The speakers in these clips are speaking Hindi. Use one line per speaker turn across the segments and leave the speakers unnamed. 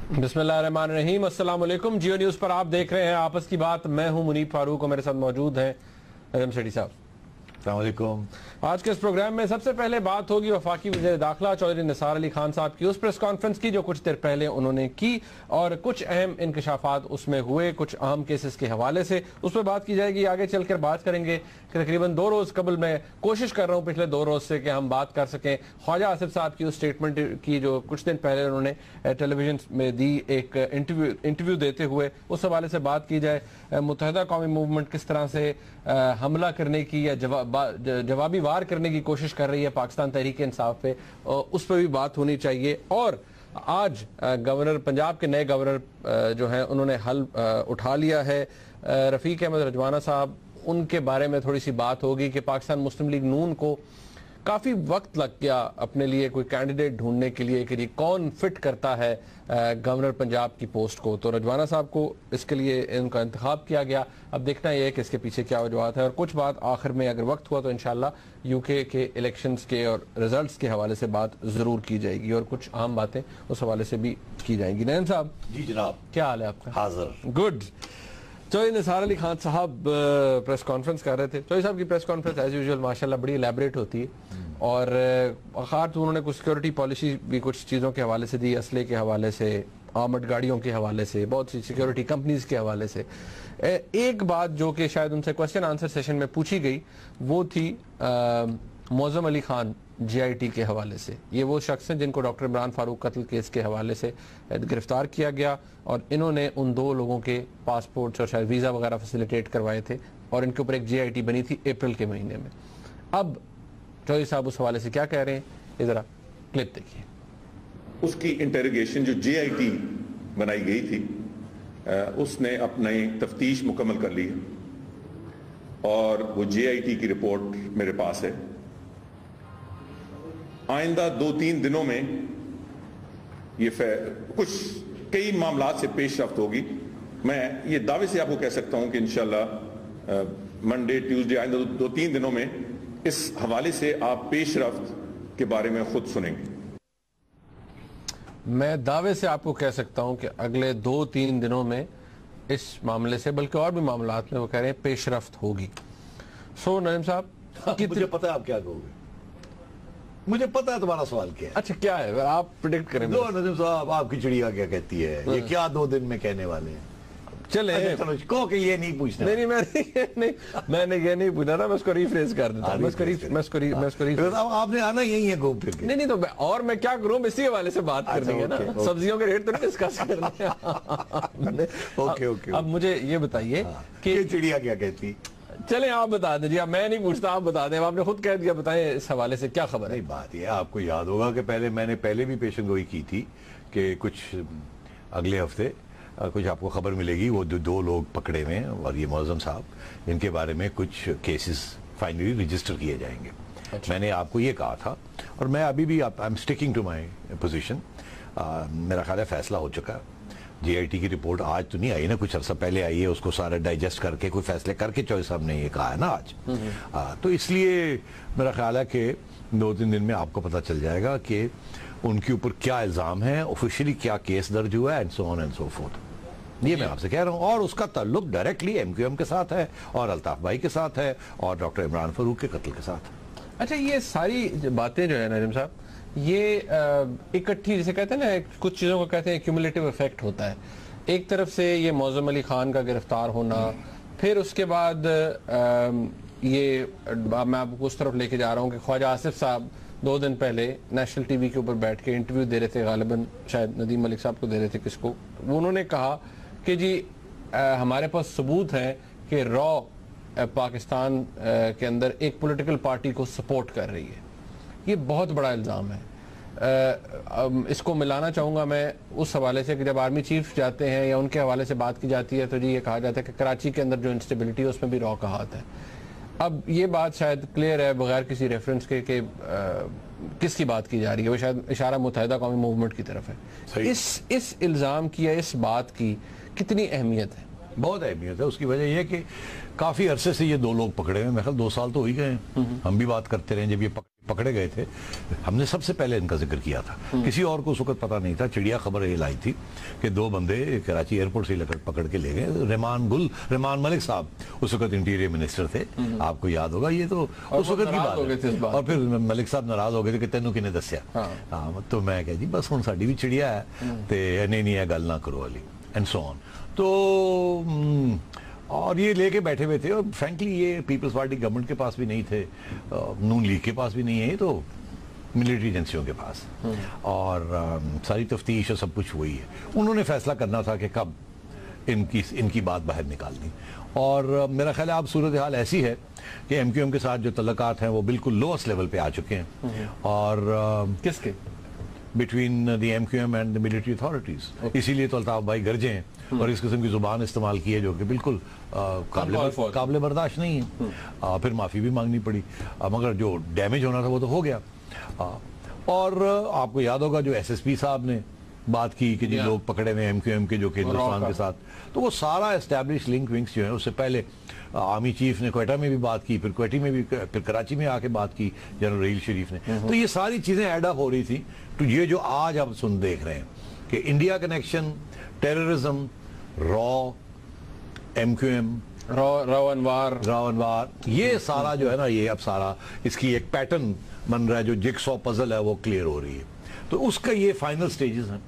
बिस्मिल्लाहिर्रहमानिर्रहीम, अस्सलाम वालेकुम। जियो न्यूज़ पर आप देख रहे हैं आपस की बात। मैं हूं मुनीब फारूक और मेरे साथ मौजूद हैं नजम सेठी साहब।
अस्सलाम वालेकुम।
आज के इस प्रोग्राम में सबसे पहले बात होगी वफाकी वज़ीर दाखिला चौधरी निसार अली खान साहब की उस प्रेस कॉन्फ्रेंस की जो कुछ देर पहले उन्होंने की और कुछ अहम इंकशाफात उसमें हुए, कुछ अहम केसेस के हवाले से उस पर बात की जाएगी। आगे चलकर बात करेंगे कि तकरीबन 2 रोज़ कबल मैं कोशिश कर रहा हूँ पिछले 2 रोज़ से कि हम बात कर सकें ख्वाजा आसिफ साहब की उस स्टेटमेंट की जो कुछ दिन पहले उन्होंने टेलीविजन में दी, एक इंटरव्यू देते हुए उस हवाले से बात की जाए। मुत्तहिदा कौमी मूवमेंट किस तरह से हमला करने की या जवाबी वार करने की कोशिश कर रही है पाकिस्तान तहरीक इंसाफ पे, उस पर भी बात होनी चाहिए। और आज गवर्नर पंजाब के नए गवर्नर जो हैं उन्होंने हल उठा लिया है। रफीक अहमद रजवाना साहब, उनके बारे में थोड़ी सी बात होगी कि पाकिस्तान मुस्लिम लीग नून को काफ़ी वक्त लग गया अपने लिए कोई कैंडिडेट ढूंढने के लिए कि कौन फिट करता है गवर्नर पंजाब की पोस्ट को। तो रजवाना साहब को इसके लिए इनका इंतखाब किया गया। अब देखना यह है कि इसके पीछे क्या वजूहत है और कुछ बात आखिर में अगर वक्त हुआ तो इंशाल्लाह यूके के इलेक्शंस के और रिजल्ट्स के हवाले से बात ज़रूर की जाएगी और कुछ आम बातें उस हवाले से भी की जाएंगी। नयन साहब
जी जनाब,
क्या हाल है आपका?
हाजिर।
गुड। चौधरी निसार अली खान साहब प्रेस कॉन्फ्रेंस कर रहे थे। चौधरी साहब की प्रेस कॉन्फ्रेंस एज यूजुअल माशाल्लाह बड़ी एलैबोरेट होती है और खास तो उन्होंने कुछ सिक्योरिटी पॉलिसी भी कुछ चीज़ों के हवाले से दी, असले के हवाले से, आर्मड गाड़ियों के हवाले से, बहुत सी सिक्योरिटी कंपनीज के हवाले से। एक बात जो कि शायद उनसे क्वेश्चन आंसर सेशन में पूछी गई वो थी मौज़म अली खान GIT के हवाले से। ये वो शख्स हैं जिनको डॉक्टर इमरान फारूक कत्ल केस के हवाले से गिरफ्तार किया गया और इन्होंने उन 2 लोगों के पासपोर्ट्स और शायद वीज़ा वगैरह फैसिलिटेट करवाए थे और इनके ऊपर एक GIT बनी थी अप्रैल के महीने में। अब चौधरी साहब उस हवाले से क्या कह रहे हैं, ये ज़रा क्लिप देखिए।
उसकी इंटेरोगेशन जो GIT बनाई गई थी उसने अपनी तफ्तीश मुकम्मल कर ली है और वो GIT की रिपोर्ट मेरे पास है। आइंदा 2-3 दिनों में ये कुछ कई मामलात से पेशरफ्त होगी। मैं ये दावे से आपको कह सकता हूं कि इंशाल्लाह मंडे ट्यूसडे आइंदा 2-3 दिनों में इस हवाले से आप पेशरफ्त के बारे में खुद सुनेंगे।
मैं दावे से आपको कह सकता हूं कि अगले 2-3 दिनों में इस मामले से, बल्कि और भी मामलात में वो कह रहे हैं पेशरफ्त होगी। सो नईम साहब,
मुझे पता है आप क्या कहोगे, मुझे पता है तुम्हारा सवाल क्या है।
अच्छा क्या है, आप प्रेडिक्ट करें।
नजीम साहब, आपकी चिड़िया क्या कहती है, ये क्या 2 दिन में कहने वाले हैं?
चले
चलो कहो कि ये नहीं पूछना।
नहीं मैंने ये नहीं पूछा था, मैं उसको रिफ्रेश कर देता हूं।
आपने आना यही है घूम फिर के।
नहीं तो और मैं क्या करूं, इसी हवाले से बात करनी है ना, सब्जियों के रेट तो नहीं डिस्कस करने।
ओके।
अब मुझे ये बताइए कि
चिड़िया क्या कहती।
चले आप बता दीजिए, मैं नहीं पूछता, आप बता दें। आपने खुद कह दिया, बताएं इस हवाले से क्या खबर है।
नहीं, बात यह आपको याद होगा कि मैंने पहले भी पेशन गोई की थी कि कुछ अगले हफ्ते कुछ आपको खबर मिलेगी। वो 2 लोग पकड़े हुए हैं और ये मौज़म साहब, इनके बारे में कुछ केसेस फाइनली रजिस्टर किए जाएंगे। अच्छा। मैंने आपको ये कहा था और मैं अभी भी I am sticking to my position. मेरा ख्याल है फैसला हो चुका है। GIT की रिपोर्ट आज तो नहीं आई ना, कुछ अर्सा पहले आई है, उसको सारा डाइजेस्ट करके कोई फैसले करके चौधरी साहब ने ये कहा है ना आज। तो इसलिए मेरा ख्याल है कि 2-3 दिन में आपको पता चल जाएगा कि उनके ऊपर क्या इल्ज़ाम है, ऑफिशियली क्या केस दर्ज हुआ है, and so on and so fourth. ये मैं आपसे कह रहा हूँ और उसका ताल्लुक डायरेक्टली MQM के साथ है और अल्ताफ भाई के साथ है और डॉक्टर इमरान फारूक के कत्ल के साथ।
अच्छा, ये सारी बातें जो है नजीम साहब, ये इकट्ठी, जिसे कहते हैं ना, कुछ चीज़ों को कहते हैं क्यूमुलेटिव इफेक्ट होता है। एक तरफ से ये मौज़म अली खान का गिरफ्तार होना, फिर उसके बाद ये मैं आपको उस तरफ लेके जा रहा हूँ कि ख्वाजा आसिफ साहब 2 दिन पहले नेशनल TV के ऊपर बैठ के इंटरव्यू दे रहे थे, गालिबन शायद नदीम मलिक साहब को दे रहे थे, किसको, वो उन्होंने कहा कि जी हमारे पास सबूत है कि रॉ पाकिस्तान के अंदर एक पॉलिटिकल पार्टी को सपोर्ट कर रही है। ये बहुत बड़ा इल्ज़ाम है। इसको मिलाना चाहूँगा मैं उस हवाले से कि जब आर्मी चीफ जाते हैं या उनके हवाले से बात की जाती है तो जी ये कहा जाता है कि कराची के अंदर जो इंस्टेबिलिटी है उसमें भी रॉ का हाथ है। अब ये बात शायद क्लियर है बगैर किसी रेफरेंस के कि किसकी बात की जा रही है, वो शायद इशारा मुत्तहिदा कौमी मूवमेंट की तरफ है। इस इल्ज़ाम की या इस बात की कितनी अहमियत है?
बहुत अहमियत है। उसकी वजह यह है कि काफ़ी अरसे से ये 2 लोग पकड़े हुए, मेरे ख्याल 2 साल तो हो ही गए हैं। हम भी बात करते रहे, जब ये पकड़े गए थे, हमने सबसे पहले इनका जिक्र किया था। किसी और को उस वक्त पता नहीं था। चिड़िया खबर ये लाई थी कि 2 बंदे कराची एयरपोर्ट से पकड़ के ले गए। रहमान मलिक साहब उस वक्त इंटीरियर मिनिस्टर थे, आपको याद होगा। ये तो उस वक्त की बात है। और फिर मलिक साहब नाराज हो गए थे कि तेनू किने दस्या। हाँ, तो मैं कह जी बस हुण साडी भी चिड़िया है ते नहीं है, गल ना करो वाली एंड सो ऑन। तो और ये लेके बैठे हुए थे, और फ्रैंकली ये पीपल्स पार्टी गवर्नमेंट के पास भी नहीं थे, नून लीग के पास भी नहीं है, तो मिलिट्री एजेंसियों के पास। और सारी तफ्तीश और सब कुछ हुई है। उन्होंने फैसला करना था कि कब इनकी बात बाहर निकालनी। और मेरा ख्याल है अब सूरत हाल ऐसी है कि MQM के साथ जो तल्लुकात हैं वो बिल्कुल लोएस्ट लेवल पे आ चुके हैं। और
किसके?
Between the MQM and the military authorities. इसीलिए तो अल्ताफ भाई गरजे हैं और इस किस्म की जुबान इस्तेमाल की है जो कि बिल्कुल काबिल बर्दाश्त नहीं है। फिर माफ़ी भी मांगनी पड़ी, मगर जो डैमेज होना था वो तो हो गया। और आपको याद होगा जो SSP साहब ने बात की कि जी लोग पकड़े हुए MQM के जो कि हिंदुस्तान के साथ, तो वो सारा एस्टैब्लिश लिंक विंग्स जो है, उससे पहले आर्मी चीफ ने क्वेटा में भी बात की, फिर क्वेटी में भी, फिर कराची में आके बात की जनरल रहील शरीफ ने। तो ये सारी चीजें ऐड अप हो रही थी। तो ये जो आज आप देख रहे हैं कि इंडिया कनेक्शन, टेररिज्म, रॉ, MQM,
रॉ अनवार, ये सारा जो है ना, ये अब सारा इसकी एक पैटर्न बन रहा है। जो जिगसॉ पजल है वो क्लियर हो रही है। तो उसका ये फाइनल स्टेजेस हैं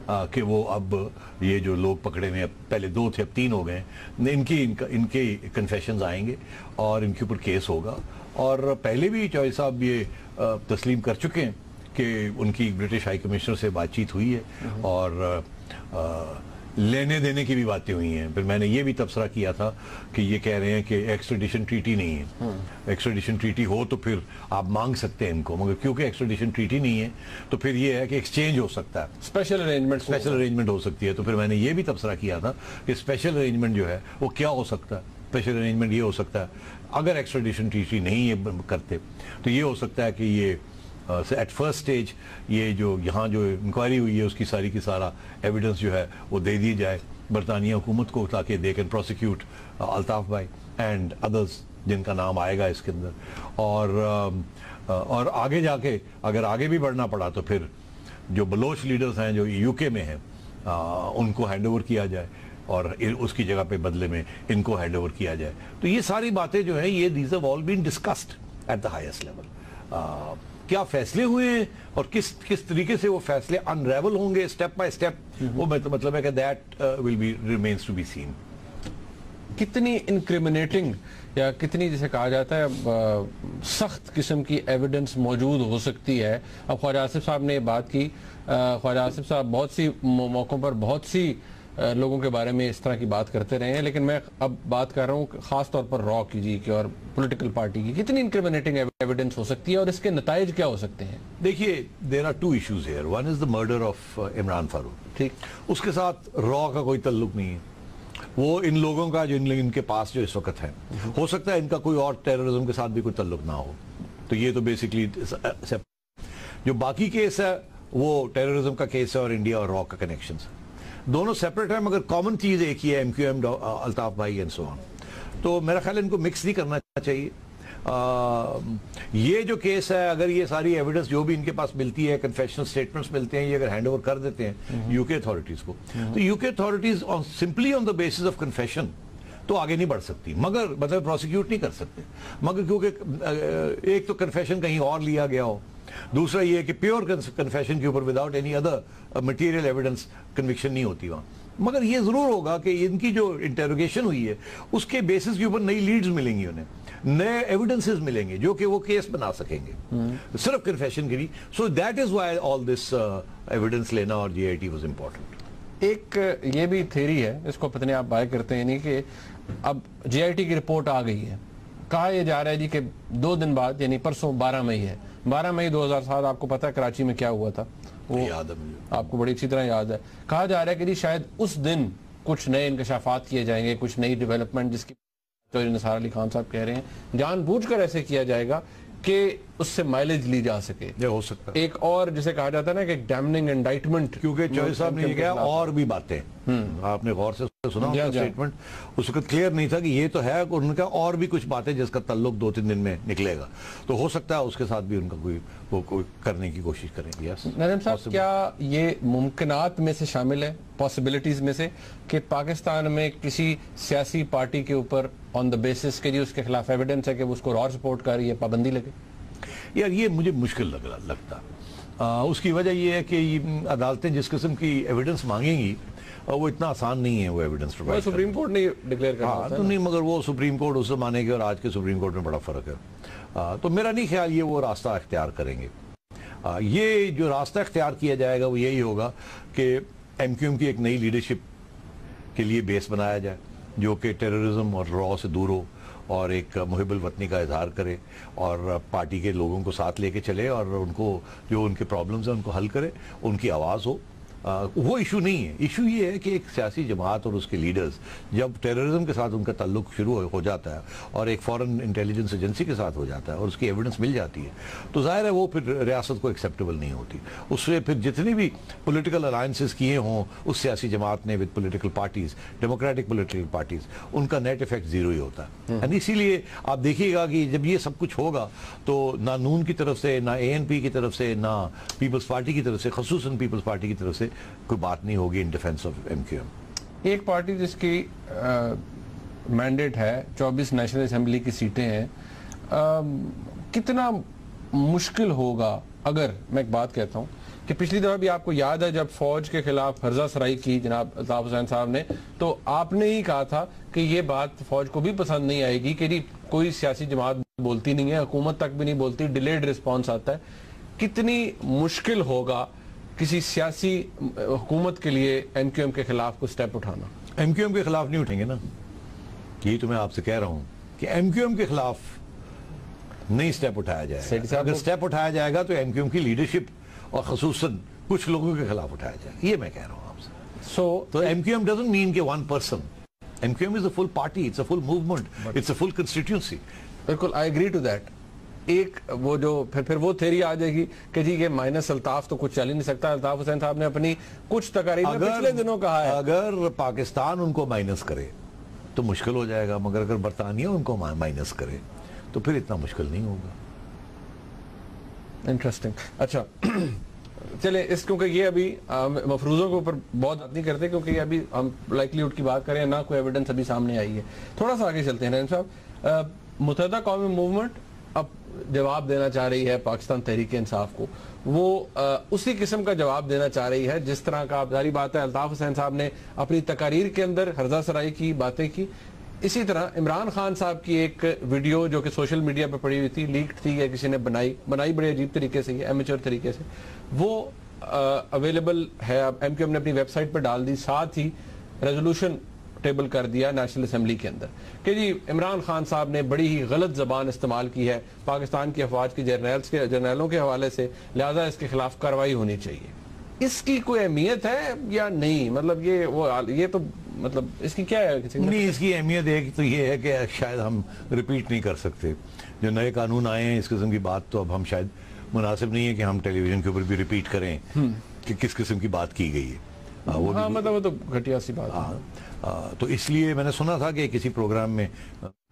कि वो अब ये जो लोग पकड़े हुए, पहले 2 थे अब 3 हो गए, इनके कन्फेशंस आएंगे और इनके ऊपर केस होगा। और पहले भी चौधरी साहब ये तस्लीम कर चुके हैं कि उनकी ब्रिटिश हाई कमिश्नर से बातचीत हुई है और लेने देने की भी बातें हुई हैं। फिर मैंने ये भी तबसरा किया था कि ये कह रहे हैं कि एक्स्ट्रेडिशन ट्रीटी नहीं है। एक्स्ट्रेडिशन ट्रीटी हो तो फिर आप मांग सकते हैं इनको, मगर क्योंकि एक्स्ट्रेडिशन ट्रीटी नहीं है तो फिर ये है कि एक्सचेंज हो सकता है, स्पेशल अरेंजमेंट हो सकती है। तो फिर मैंने ये भी तबसरा किया था कि स्पेशल अरेंजमेंट जो है वो क्या हो सकता है। स्पेशल अरेंजमेंट ये हो सकता है, अगर एक्स्ट्रेडिशन ट्रीटी नहीं ये करते तो ये हो सकता है कि ये एट फर्स्ट स्टेज ये जो यहाँ जो इंक्वायरी हुई है उसकी सारी की सारा एविडेंस जो है वो दे दी जाए बरतानिया हुकूमत को, ताकि दे कैन प्रोसिक्यूट अल्ताफ भाई एंड अदर्स जिनका नाम आएगा इसके अंदर। और आगे जाके अगर आगे भी बढ़ना पड़ा तो फिर जो बलोच लीडर्स हैं जो UK में हैं उनको हैंड ओवर किया जाए और उसकी जगह पे बदले में इनको हैंड ओवर किया जाए। तो ये सारी बातें जो है ये these have all been discussed at the highest level. क्या फैसले हुए हैं और किस तरीके से वो फैसले अनरेवल होंगे स्टेप बाय स्टेप, वो मतलब है कि that will be remains to be seen. कितनी इंक्रिमिनेटिंग या कितनी, जैसे कहा जाता है, सख्त किस्म की एविडेंस मौजूद हो सकती है। अब ख्वाजा आसिफ साहब ने बात की। ख्वाजा आसिफ साहब बहुत सी मौकों पर बहुत सी लोगों के बारे में इस तरह की बात करते रहे हैं, लेकिन मैं अब बात कर रहा हूँ खास तौर पर रॉ की जी की और पॉलिटिकल पार्टी की। कितनी इंक्रिमिनेटिंग एविडेंस हो सकती है और इसके नताइज क्या हो सकते हैं?
देखिए, there are 2 issues here. One is the murder of Imran Farooq,
ठीक,
उसके साथ रॉ का कोई ताल्लुक नहीं है। वो इन लोगों का जो इनके पास जो इस वक्त है, हो सकता है इनका कोई और टेररिज्म के साथ भी कोई ताल्लुक ना हो। तो ये तो बेसिकली जो बाकी केस है वो टेररिज्म का केस है और इंडिया और रॉ का कनेक्शन है, दोनों सेपरेट है, मगर कॉमन चीज एक ही है, MQM, अल्ताफ भाई एंड सो ऑन। तो मेरा ख्याल है इनको मिक्स नहीं करना चाहिए। ये जो केस है, अगर ये सारी एविडेंस जो भी इनके पास मिलती है, कन्फेशनल स्टेटमेंट्स मिलते हैं, ये अगर हैंड ओवर कर देते हैं UK अथॉरिटीज को, तो UK authorities simply on the basis of confession तो आगे नहीं बढ़ सकती, मगर मतलब प्रोसिक्यूट नहीं कर सकते, मगर क्योंकि एक तो कन्फेशन कहीं और लिया गया हो, दूसरा ये कि प्योर कन्फेशन के ऊपर without any other material evidence conviction नहीं होती वहां। मगर ये जरूर होगा कि इनकी जो इंटेरोगेशन हुई है उसके बेसिस के ऊपर नई लीड्स मिलेंगी, उन्हें नए एविडेंसेस मिलेंगे जो कि वो केस बना सकेंगे सिर्फ कन्फेशन के लिए। So that is why all this evidence लेना और GIT वाज इंपॉर्टेंट।
एक ये भी थ्योरी है, इसको पता नहीं आप बाय करते हैं नहीं, कि अब GIT की रिपोर्ट आ गई है, कहा यह जा रहा है जी कि 2 दिन बाद, यानी परसों 12 मई है, 12 मई 2007, आपको पता है कराची में क्या हुआ था, वो
याद है मुझे,
आपको बड़ी अच्छी तरह याद है। कहा जा रहा है कि जी शायद उस दिन कुछ नए इंकशाफात किए जाएंगे, कुछ नई डेवलपमेंट, जिसकी चौधरी निसार अली खान साहब कह रहे हैं जानबूझकर ऐसे किया जाएगा कि उससे माइलेज ली जा सके।
ये हो सकता है।
एक और जिसे कहा जाता है ना कि डैमनिंग इंडाइटमेंट,
क्योंकि चौधरी साहब ने ये कहा और भी बातें, आपने गौर से सुना उनका स्टेटमेंट, उसका क्लियर नहीं था कि ये तो है, उनका और भी कुछ बातें जिसका ताल्लुक 2-3 दिन में निकलेगा, तो हो सकता है उसके साथ भी उनका कोई करने की कोशिश करेंगे। यस
नदीम साहब, क्या ये मुमकिनात में से शामिल है, पॉसिबिलिटीज में से, कि पाकिस्तान में किसी सियासी पार्टी के ऊपर ऑन द बेसिस के जी उसके खिलाफ एविडेंस है कि वो उसको रॉ सपोर्ट कर रही है, पाबंदी लगे?
यार ये मुझे मुश्किल लगता। उसकी वजह ये है कि अदालतें जिस किस्म की एविडेंस मांगेंगी वो इतना आसान नहीं है वो एविडेंस प्रोवाइड।
सुप्रीम कोर्ट ने डिक्लेयर कर
हाँ तो नहीं, मगर वो सुप्रीम कोर्ट उस जमाने के और आज के सुप्रीम कोर्ट में बड़ा फर्क है। तो मेरा नहीं ख्याल ये वो रास्ता इख्तियार करेंगे। ये जो रास्ता इख्तियार किया जाएगा वो यही होगा कि MQM की एक नई लीडरशिप के लिए बेस बनाया जाए जो कि टेररिज्म और रॉ से दूर हो और एक मुहिब्बुल वतनी का इजहार करे और पार्टी के लोगों को साथ लेके चले और उनको जो उनके प्रॉब्लम्स हैं उनको हल करे, उनकी आवाज़ हो। वो इशू नहीं है। इशू ये है कि एक सियासी जमात और उसके लीडर्स जब टेररिज्म के साथ उनका ताल्लुक शुरू हो जाता है और एक फॉरेन इंटेलिजेंस एजेंसी के साथ हो जाता है और उसकी एविडेंस मिल जाती है, तो जाहिर है वो फिर रियासत को एक्सेप्टेबल नहीं होती। उससे फिर जितनी भी पॉलिटिकल अलायंसेस किए हों उस सियासी जमात ने with political parties, democratic political parties, उनका नेट इफेक्ट जीरो ही होता है। इसीलिए आप देखिएगा कि जब ये सब कुछ होगा तो ना नून की तरफ से, ना ANP की तरफ से, ना पीपल्स पार्टी की तरफ से, खसूसन पीपल्स पार्टी की तरफ से कोई बात नहीं होगी इन डिफेंस ऑफ MQM।
एक पार्टी जिसकी मैंडेट है 24 नेशनल असेंबली की सीटें हैं, कितना मुश्किल होगा अगर, मैं एक बात कहता हूँ कि पिछली दफा भी आपको याद है जब फौज के खिलाफ हर्जा सराई की जनाब अल्ताफ हुसैन साहब ने, तो आपने ही कहा था कि ये बात फौज को भी पसंद नहीं आएगी कि जी कोई सियासी जमात बोलती नहीं है, हुकूमत तक भी नहीं बोलती, डिलेड रिस्पॉन्स आता है। कितनी मुश्किल होगा किसी सियासी हुकूमत के लिए MQM के खिलाफ कोई स्टेप उठाना?
MQM के खिलाफ नहीं उठेंगे ना, यही तो मैं आपसे कह रहा हूं कि MQM के खिलाफ नहीं स्टेप उठाया जाएगा। अगर स्टेप उठाया जाएगा तो MQM की लीडरशिप और खसूसन कुछ लोगों के खिलाफ उठाया जाएगा, ये मैं कह रहा हूं आपसे। तो MQM डजंट मीन कि one person, MQM is a full party, it's a full movement, it's a full constituency.
बिल्कुल, आई एग्री टू दैट। एक वो जो फिर वो थ्योरी आ जाएगी कि जी ये माइनस अल्ताफ तो कुछ चल ही नहीं सकता। अल्ताफ हुसैन साहब ने अपनी कुछ तकारीर में पिछले दिनों कहा है
अगर पाकिस्तान उनको माइनस करे तो मुश्किल हो जाएगा, मगर अगर बरतानिया उनको माइनस करे तो फिर इतना मुश्किल नहीं होगा।
इंटरेस्टिंग। अच्छा चले इस, क्योंकि ये अभी मफरूजों के ऊपर बहुत बात नहीं करते क्योंकि ये अभी हम लाइकलीहुड की बात करें, ना कोई एविडेंस अभी सामने आई है। थोड़ा सा आगे चलते हैं नईम साहब। मुत्तहिदा कौमी मूवमेंट अब जवाब देना चाह रही है पाकिस्तान तहरीक इंसाफ को, वो उसी किस्म का जवाब देना चाह रही है जिस तरह का, जारी बात है अल्ताफ हुसैन साहब ने अपनी तकारीर के अंदर हर्जा सराई की बातें की। इसी तरह इमरान खान साहब की एक वीडियो जो कि सोशल मीडिया पे पड़ी हुई थी, लीक्ड थी या किसी ने बनाई बड़े अजीब तरीके से, एमेच्योर तरीके से, वो अवेलेबल है। अब MQM ने अपनी वेबसाइट पर डाल दी, साथ ही रेजोल्यूशन टेबल कर दिया नेशनल असेंबली के अंदर कि जी इमरान खान साहब ने बड़ी ही गलत जबान इस्तेमाल की है पाकिस्तान की अफवाज के जर्नलों के हवाले से, लिहाजा इसके खिलाफ कार्रवाई होनी चाहिए। इसकी कोई अहमियत है या नहीं? मतलब ये तो मतलब इसकी क्या है?
नहीं, इसकी अहमियत एक तो ये है कि शायद हम रिपीट नहीं कर सकते। जो नए कानून आए हैं इस किस्म की बात तो अब हम शायद मुनासिब नहीं है कि हम टेलीविजन के ऊपर भी रिपीट करें कि किस किस्म की बात की गई है।
मतलब वो तो घटिया सी बात है।
तो इसलिए मैंने सुना था कि किसी प्रोग्राम में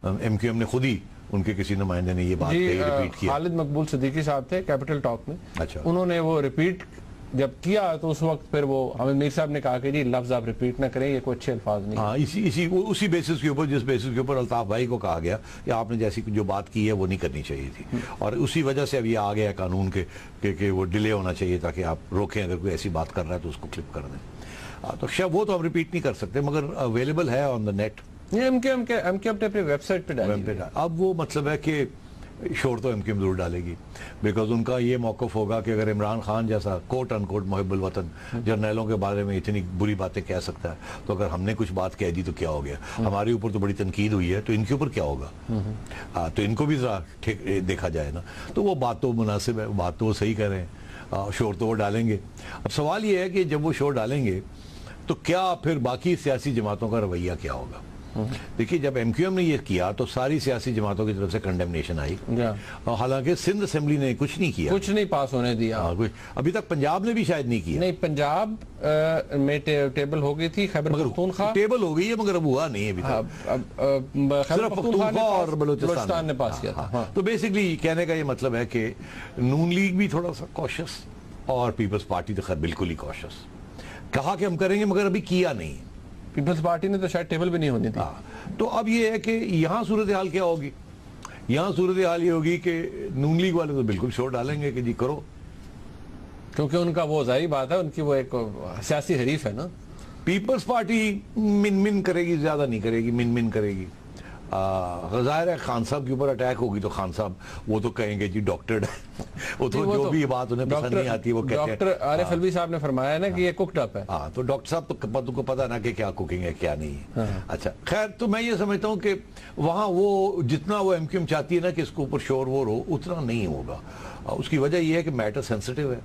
MQM ने खुद ही, उनके किसी नुमाइंदे ने ये बात रिपीट किया।
खालिद मकबूल सिद्दीकी साहब थे कैपिटल टॉक में।
अच्छा।
उन्होंने वो रिपीट जब किया तो उस वक्त फिर वो हामिद मीर साहब ने कहा कि जी लफ्ज आप रिपीट ना करें, ये कोई अच्छे अल्फाज नहीं।
हाँ, उसी बेसिस के ऊपर, जिस बेसिस के ऊपर अल्ताफ भाई को कहा गया कि आपने जैसी जो बात की है वो नहीं करनी चाहिए थी, और उसी वजह से अब ये आ गया कानून के वो डिले होना चाहिए ताकि आप रोकें, अगर कोई ऐसी बात कर रहा है तो उसको क्लिप कर दें। तो शायद वो तो हम रिपीट नहीं कर सकते, मगर अवेलेबल है ऑन द नेट।
MQM ने अपनी वेबसाइट पे डाली।
अब वो मतलब है कि शोर तो MQM जरूर डालेगी, बिकॉज उनका ये मौकफ होगा कि अगर इमरान खान जैसा कोट अनकोट मुहिब्बुल वतन जर्नलों के बारे में इतनी बुरी बातें कह सकता है, तो अगर हमने कुछ बात कह दी तो क्या हो गया? हमारे ऊपर तो बड़ी तनकीद हुई है, तो इनके ऊपर क्या होगा? तो इनको भी जरा ठीक देखा जाए ना। तो वो बात तो मुनासिब है, बात तो वो सही कर रहे हैं, शोर तो वो डालेंगे। अब सवाल ये है कि जब वो शोर डालेंगे तो क्या फिर बाकी सियासी जमातों का रवैया क्या होगा? देखिए जब MQM ने ये किया तो सारी सियासी जमातों की तरफ से कंडेमनेशन आई, और हालांकि सिंध असेंबली ने कुछ नहीं किया,
कुछ नहीं पास होने दिया।
कुछ अभी तक पंजाब ने भी शायद नहीं किया।
नहीं, पंजाब में टेबल हो गई थी, खैबर पख्तूनख्वा
टेबल हो गई है मगर अब हुआ नहीं अभी तक।
खैबर पख्तूनख्वा
और
बलूचिस्तान ने पास किया था।
तो बेसिकली कहने का ये मतलब है कि नून लीग भी थोड़ा सा कॉशियस और पीपल्स पार्टी तो खैर बिल्कुल ही कॉशियस, कहा कि हम करेंगे मगर अभी किया नहीं।
पीपल्स पार्टी ने तो शायद टेबल भी नहीं होनी थी।
तो अब ये है कि यहाँ सूरत हाल क्या होगी, यहाँ सूरत हाल ये होगी कि नून लीग वाले तो बिल्कुल शोर डालेंगे कि जी करो,
क्योंकि उनका वो जाहिर बात है, उनकी वो एक सियासी हरीफ है ना।
पीपल्स पार्टी मिन मिन करेगी, ज्यादा नहीं करेगी, मिन मिन करेगी। जाहिर है खान साहब के ऊपर अटैक होगी तो खान साहब वो तो कहेंगे जी डॉक्टर वो तो जो भी बात उन्हें पसंद नहीं आती वो कहते हैं।
डॉक्टर आरिफ अलवी साहब ने फरमाया ना कि ये कुक्ड अप है।
हाँ, तो डॉक्टर साहब तो तुमको पता ना कि क्या कुकिंग है क्या नहीं है। अच्छा खैर, तो मैं ये समझता हूँ कि वहाँ वो जितना वो MQM चाहती है ना कि इसके ऊपर शोर वोर हो, उतना नहीं होगा। उसकी वजह यह है कि मैटर सेंसिटिव है,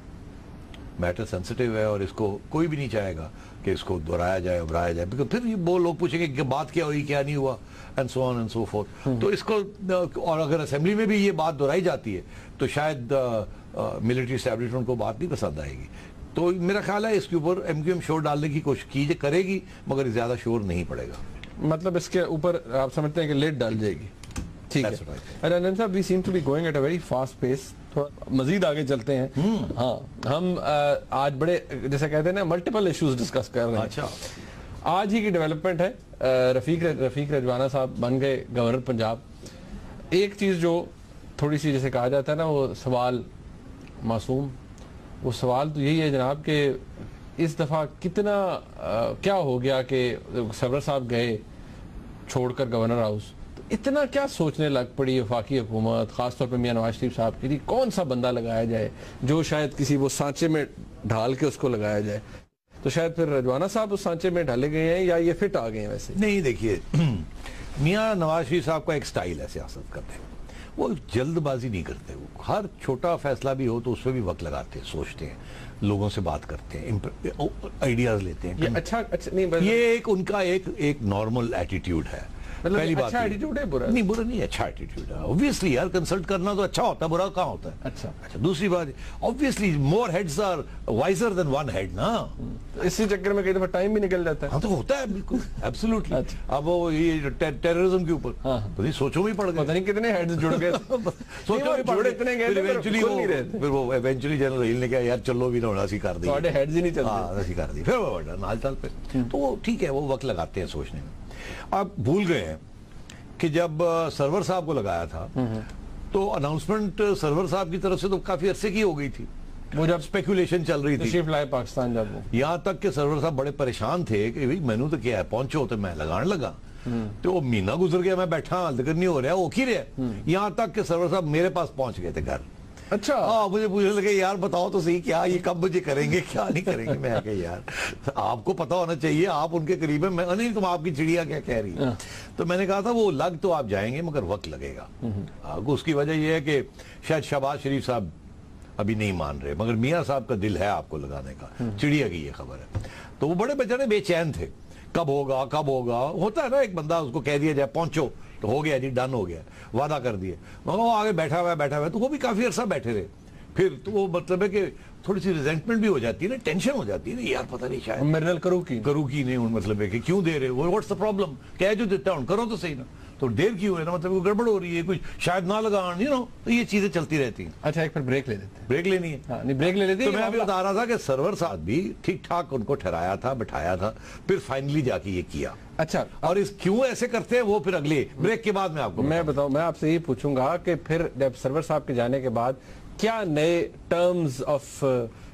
मैटर सेंसिटिव है और इसको कोई भी नहीं चाहेगा कि इसको दोहराया जाए, उभराया जाए, बिकॉज फिर वो लोग पूछेंगे कि बात क्या हुई, क्या नहीं हुआ, and so on and so fourth. तो इसको, और अगर असेंबली में भी ये बात दोहराई जाती है तो शायद मिलिट्री एस्टैब्लिशमेंट को बात नहीं पसंद आएगी। तो मेरा ख्याल है इसके ऊपर MQM शोर डालने की कोशिश करेगी मगर ज्यादा शोर नहीं पड़ेगा।
मतलब इसके ऊपर आप समझते हैं कि लेट डाल जाएगी। ठीक है रंजन साहब, we seem to be going at a very fast pace, थोड़ा मजीद आगे चलते हैं। हाँ, हम आज बड़े जैसे कहते हैं ना मल्टीपल इश्यूज डिस्कस कर रहे हैं।
अच्छा,
आज ही की डेवलपमेंट है, रफीक रजवाना साहब बन गए गवर्नर पंजाब। एक चीज जो थोड़ी सी जैसे कहा जाता है ना वो सवाल मासूम, वो सवाल तो यही है जनाब कि इस दफा कितना क्या हो गया कि सरवर साहब गए छोड़कर गवर्नर हाउस, इतना क्या सोचने लग पड़ी वफाकी हुकूमत, खासतौर पर मियां नवाज शरीफ साहब की, कौन सा बंदा लगाया जाए जो शायद किसी वो सांचे में ढाल के उसको लगाया जाए। तो शायद फिर रजवाना साहब उस सांचे में ढाले गए हैं या ये फिट आ गए हैं। वैसे नहीं,
देखिए मियां नवाज शरीफ साहब का एक स्टाइल है सियासत करने में, वो जल्दबाजी नहीं करते, वो हर छोटा फैसला भी हो तो उसमें भी वक्त लगाते हैं, सोचते हैं, लोगों से बात करते हैं, आइडियाज लेते हैं।
ये अच्छा नहीं,
ये एक उनका एक नॉर्मल एटीट्यूड है। पहली बात,
अच्छा एटीट्यूड है, बुरा
नहीं, बुरा नहीं, अच्छा एटीट्यूड है। ऑब्वियसली यार कंसल्ट करना तो अच्छा होता है, बुरा कहाँ होता है। अच्छा, दूसरी बात, obviously more heads are wiser than one head ना,
इसी चक्कर में कई दफा टाइम भी निकल जाता है।
हाँ, तो होता है बिल्कुल, एब्सोल्युटली। अब वो ये टेररिज्म के ऊपर तो सोचो में पड़ गए,
पता नहीं कितने हेड्स जुड़ गए,
सोचो में पड़ गए, फिर वो इवेंचुअली जनरल हिल ने कहा यार चलो भी ना ऐसी कर दी,
हेड्स ही नहीं चलते,
ऐसी कर दी, फिर वो हाल पे। तो ठीक है, वो वक्त लगाते हैं सोचने में। आप भूल गए हैं कि जब सरवर साहब को लगाया था तो अनाउंसमेंट सरवर साहब की तरफ से तो काफी अरसे की हो गई थी, वो जब स्पेकुलेशन चल रही थी
पाकिस्तान, जब वो
यहाँ तक कि सरवर साहब बड़े परेशान थे कि भाई मैनू तो क्या है, पहुंचो, तो मैं लगाने लगा, तो वो महीना गुजर गया, मैं बैठा, जिक्र नहीं हो रहा, वो की रहा, यहाँ तक कि सरवर साहब मेरे पास पहुंच गए थे घर।
अच्छा,
हाँ, मुझे पूछने लगे यार बताओ तो सही, क्या ये कब मुझे करेंगे, क्या नहीं करेंगे। मैं कहा यार आपको पता होना चाहिए, आप उनके करीब है, मैं नहीं, तुम आपकी चिड़िया क्या कह रही है। तो मैंने कहा था वो लग तो आप जाएंगे मगर वक्त लगेगा। उसकी वजह यह है कि शायद शहबाज शरीफ साहब अभी नहीं मान रहे, मगर मियाँ साहब का दिल है आपको लगाने का, चिड़िया की ये खबर है। तो वो बड़े बेचारे बेचैन थे, कब होगा कब होगा, होता है ना एक बंदा, उसको कह दिया जाए पहुंचो तो हो गया जी, डन हो गया, वादा कर दिए, मगर वो आगे बैठा हुआ है, तो वो भी काफी अरसा बैठे रहे। फिर तो वो मतलब है कि थोड़ी सी रिजेंटमेंट भी हो जाती है ना, टेंशन हो जाती है ना, यार पता नहीं शायद
मेरे करू की नहीं,
मतलब है कि क्यों दे रहे हो, व्हाट्स द प्रॉब्लम, क्या जो देता हूं करो तो सही ना, तो देर क्यों है ना, मतलब गड़बड़ हो रही है, कुछ शायद ना लगा, यू नो, तो ये चीजें चलती रहती हैं।
अच्छा, एक फिर ब्रेक ले लेते हैं,
ब्रेक लेनी है।
हाँ, नहीं ब्रेक ले लेते हैं।
तो मैं अभी बता रहा था कि सरवर साहब भी ठीक ठाक उनको ठहराया था, बिठाया था, फिर फाइनली जाके ये किया।
अच्छा,
और इस क्यों ऐसे करते हैं वो फिर अगले ब्रेक के बाद में आपको
मैं बताऊं, मैं आपसे यही पूछूंगा कि फिर जब सरवर साहब के जाने के बाद क्या नए टर्म्स ऑफ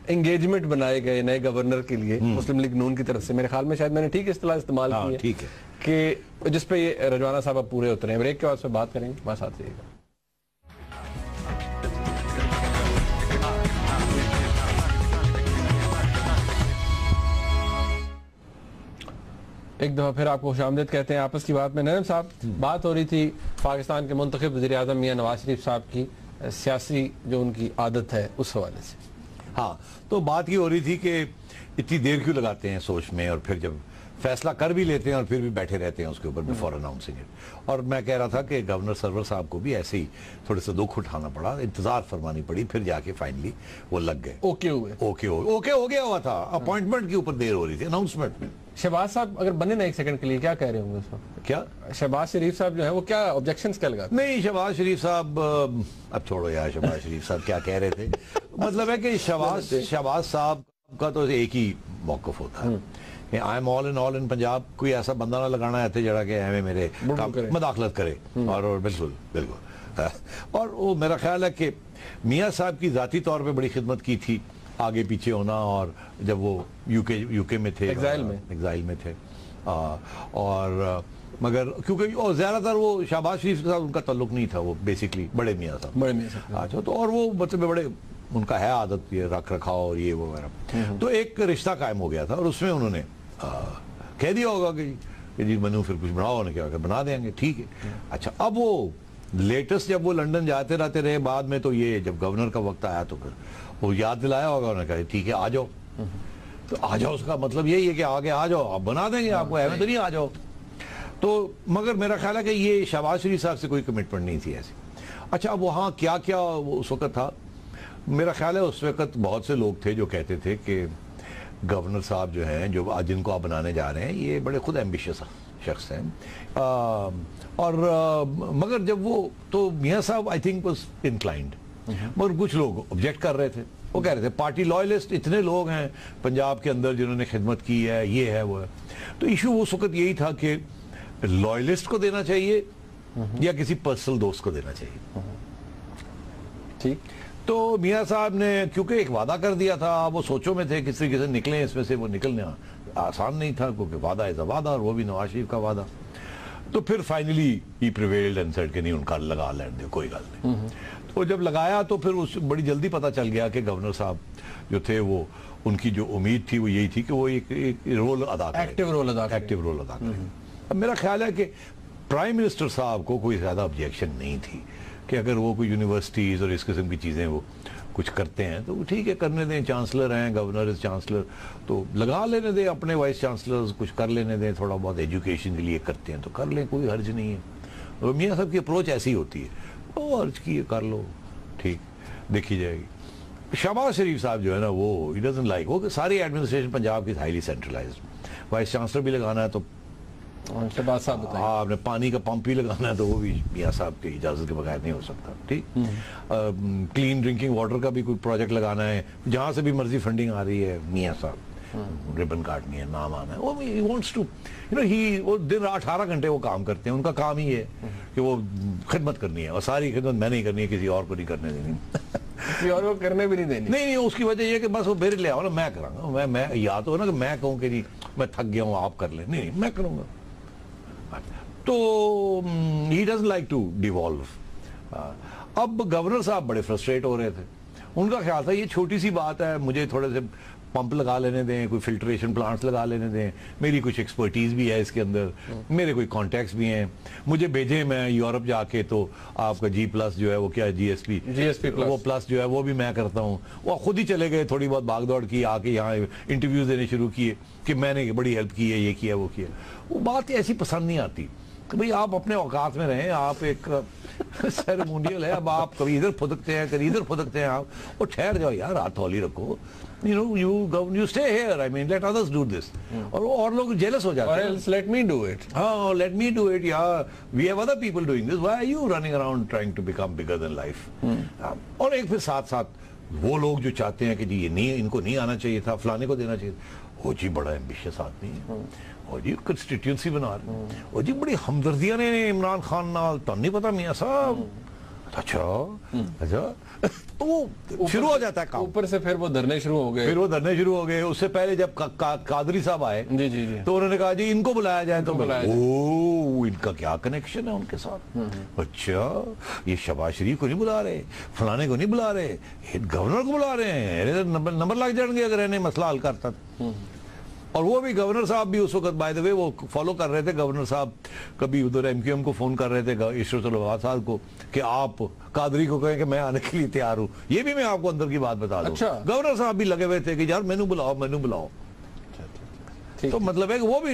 एंगेजमेंट बनाए गए नए गवर्नर के लिए मुस्लिम लीग नून की तरफ से। मेरे ख्याल में शायद मैंने ठीक इस्तेलाह इस्तेमाल की है,
ठीक है,
कि जिस पे ये रजवाना साहब अब पूरे उतरे हैं। ब्रेक के बाद से बात करेंगे, बस साथ रहिएगा। एक दफा फिर आपको खुशामदीद कहते हैं आपस की बात में। नईम साहब, बात हो रही थी पाकिस्तान के मुंतखब वज़ीर आज़म मियां नवाज शरीफ साहब की सियासी जो उनकी आदत है उस हवाले से।
हाँ, तो बात ये हो रही थी कि इतनी देर क्यों लगाते हैं सोच में, और फिर जब फैसला कर भी लेते हैं और फिर भी बैठे रहते हैं उसके ऊपर बिफोर अनाउंसिंग इट। और मैं कह रहा था कि गवर्नर सरवर साहब को भी ऐसे ही थोड़े से दुख उठाना पड़ा, इंतजार फरमानी पड़ी, फिर जाके फाइनली वो लग गए,
ओके हुए।
ओके हो गया हुआ था। अपॉइंटमेंट के ऊपर देर हो रही थी, अनाउंसमेंट में।
शहबाज साहब अगर बने ना एक सेकंड के लिए, क्या कह रहे होंगे उस वक्त?
क्या
शहबाज शरीफ साहब जो है वो क्या ऑब्जेक्शंस क्या लगाते?
नहीं, शहबाज शरीफ साहब, अब छोड़ो यार, शहबाज शरीफ साहब क्या कह रहे थे। मतलब है कि शहबाज साहब का तो एक ही मौकफ होता है, I am all in Punjab. कोई ऐसा बंदा ना लगाना है जरा के हमें मेरे मदाखलत करे। और बिल्कुल बिल्कुल। और वो मेरा ख्याल है कि मियाँ साहब की जाती तौर पे बड़ी खिदमत की थी, आगे पीछे होना, और जब वो यूके में थे, एग्जाइल में थे, और मगर क्योंकि और ज्यादातर वो शहबाज शरीफ के साथ उनका ताल्लुक नहीं था, वो बेसिकली बड़े मियाँ साहब। अच्छा, तो और वो मतलब बड़े, उनका है आदत ये रख रखाव और ये वो वगैरह, तो एक रिश्ता कायम हो गया था। और उसमें उन्होंने कह दिया होगा कि जी मनु फिर कुछ बनाओ, ने क्या बना देंगे, ठीक है। अच्छा, अब वो लेटेस्ट जब वो लंदन जाते रहते रहे बाद में, तो ये जब गवर्नर का वक्त आया तो फिर वो याद दिलाया होगा, उन्होंने कहा ठीक है आ जाओ। तो आ जाओ उसका मतलब यही है कि आगे आ जाओ, आप बना देंगे, आपको अहमियत नहीं, आ जाओ। तो मगर मेरा ख्याल है कि ये शहबाज शरीफ साहब से कोई कमिटमेंट नहीं थी ऐसी। अच्छा, अब वहाँ क्या क्या उस वक्त था, मेरा ख्याल है उस वक्त बहुत से लोग थे जो कहते थे कि गवर्नर साहब जो हैं, जो जिनको आप बनाने जा रहे हैं, ये बड़े खुद एम्बिशियस शख्स हैं। मगर जब वो, तो मियाँ साहब आई थिंक वाज इंक्लाइंड, मगर कुछ लोग ऑब्जेक्ट कर रहे थे। वो कह रहे थे पार्टी लॉयलिस्ट इतने लोग हैं पंजाब के अंदर जिन्होंने खिदमत की है, ये है वो है। तो इशू उस वक्त यही था कि लॉयलिस्ट को देना चाहिए या किसी पर्सनल दोस्त को देना चाहिए।
ठीक।
तो मियाँ साहब ने क्योंकि एक वादा कर दिया था, वो सोचों में थे किस तरीके से निकले इसमें से, वो निकलना आसान नहीं था क्योंकि वादा इज अ वादा, और वो भी नवाज शरीफ का वादा। तो फिर finally he prevailed and said कि नहीं, उनका लगा लेने दो, कोई गल नहीं। तो जब लगाया तो फिर उस बड़ी जल्दी पता चल गया कि गवर्नर साहब जो थे, वो उनकी जो उम्मीद थी वो यही थी कि वो एक रोल अदा करें, एक्टिव रोल अदा करें। अब मेरा ख्याल है कि प्राइम मिनिस्टर साहब को कोई ज्यादा ऑब्जेक्शन नहीं थी कि अगर वो कोई यूनिवर्सिटीज और इस किस्म की चीजें वो कुछ करते हैं तो ठीक है, करने दें, चांसलर हैं, गवर्नर इज चांसलर, तो लगा लेने दें, अपने वाइस चांसलर कुछ कर लेने दें, थोड़ा बहुत एजुकेशन के लिए करते हैं तो कर लें, कोई हर्ज नहीं है। और मियाँ साहब की अप्रोच ऐसी होती है, वो हर्ज की कर लो, ठीक, देखी जाएगी। शहबाज शरीफ साहब जो है ना, वो ही डजंट लाइक, वो सारी एडमिनिस्ट्रेशन पंजाब की हाईली सेंट्रलाइज्ड, वाइस चांसलर भी लगाना है तो
शहबाज साहब बताएं,
आपने पानी का पंप ही लगाना है तो वो भी मियाँ साहब की इजाजत के बगैर नहीं हो सकता, ठीक। क्लीन ड्रिंकिंग वाटर का भी कोई प्रोजेक्ट लगाना है, जहां से भी मर्जी फंडिंग आ रही है, मियाँ साहब रिबन काटनी है, नाम आना है, वो he wants to, you know, he वो दिन 18 घंटे वो काम करते हैं, उनका काम ही है कि वो खिदमत करनी है, और सारी खिदमत मैंने ही करनी है, किसी और को नहीं करने देनी।
किसी और को करने भी नहीं देनी।
नहीं, उसकी वजह ये कि बस वो मेरे ले आओ ना, मैं कराऊंगा, मैं या तो ना कि मैं कहूँ कि नहीं मैं थक गया हूँ, आप कर ले, नहीं मैं करूंगा। तो he doesn't like to devolve. अब गवर्नर साहब बड़े फ्रस्ट्रेट हो रहे थे, उनका ख्याल था ये छोटी सी बात है, मुझे थोड़े से पंप लगा लेने दें, कोई फिल्ट्रेशन प्लांट्स लगा लेने दें, मेरी कुछ एक्सपर्टीज भी है इसके अंदर, मेरे कोई कॉन्टैक्ट्स भी हैं, मुझे भेजें, मैं यूरोप जाके तो आपका G+ जो है वो क्या है, GSP वो प्लस जो है वो भी मैं करता हूँ। वो खुद ही चले गए, थोड़ी बहुत भागदौड़ की, आके यहाँ इंटरव्यूज देने शुरू किए कि मैंने बड़ी हेल्प की है, ये किया वो किया। वो बात ऐसी पसंद नहीं आती कि भाई आप अपने औकात में रहें, आप एक सेरेमोनियल है, अब आप कभी इधर फुदकते हैं, कभी इधर फुदकते हैं, आप वो ठहर जाओ यार, हाथ हौली रखो, you know, you stay here, I mean, let others do this. और लोग जेलस हो जाते हैं,
else let me do it.
हाँ, let me do it, yeah, we have other people doing this, why are you running around trying to become bigger than life? और एक फिर साथ साथ वो लोग जो चाहते हैं कि जी ये नहीं, इनको नहीं आना चाहिए था, फलाने को देना चाहिए, वो जी बड़ा एम्बिशियस आदमी है, और जी कंस्टिट्यूंसी बना रहे, और जी बड़ी हमदर्दियां ने इमरान खान नाल, तो नहीं पता मियाँ साहब, अच्छा तो शुरू हो जाता है काम।
ऊपर से फिर वो धरने शुरू हो गए, उससे पहले जब कादरी साहब आए जी तो उन्होंने कहा जी इनको बुलाया जाए, तो ओ इनका क्या कनेक्शन है उनके साथ, अच्छा ये शहबाज शरीफ को नहीं बुला रहे, फलाने को नहीं बुला रहे, गवर्नर को बुला रहे हैं, नंबर लग जाएंगे अगर इन्हें मसला हल करता।
और वो भी गवर्नर साहब भी उस वक्त बाय द वे वो फॉलो कर रहे थे, गवर्नर साहब कभी उधर एमक्यूएम को फोन कर रहे थे इशरत अल साहब को कि आप कादरी को कहें कि मैं आने के लिए तैयार हूं। ये भी मैं आपको अंदर की बात बता दूं।
अच्छा।
गवर्नर साहब भी लगे हुए थे कि यार मैनू बुलाओ। तो मतलब है कि वो भी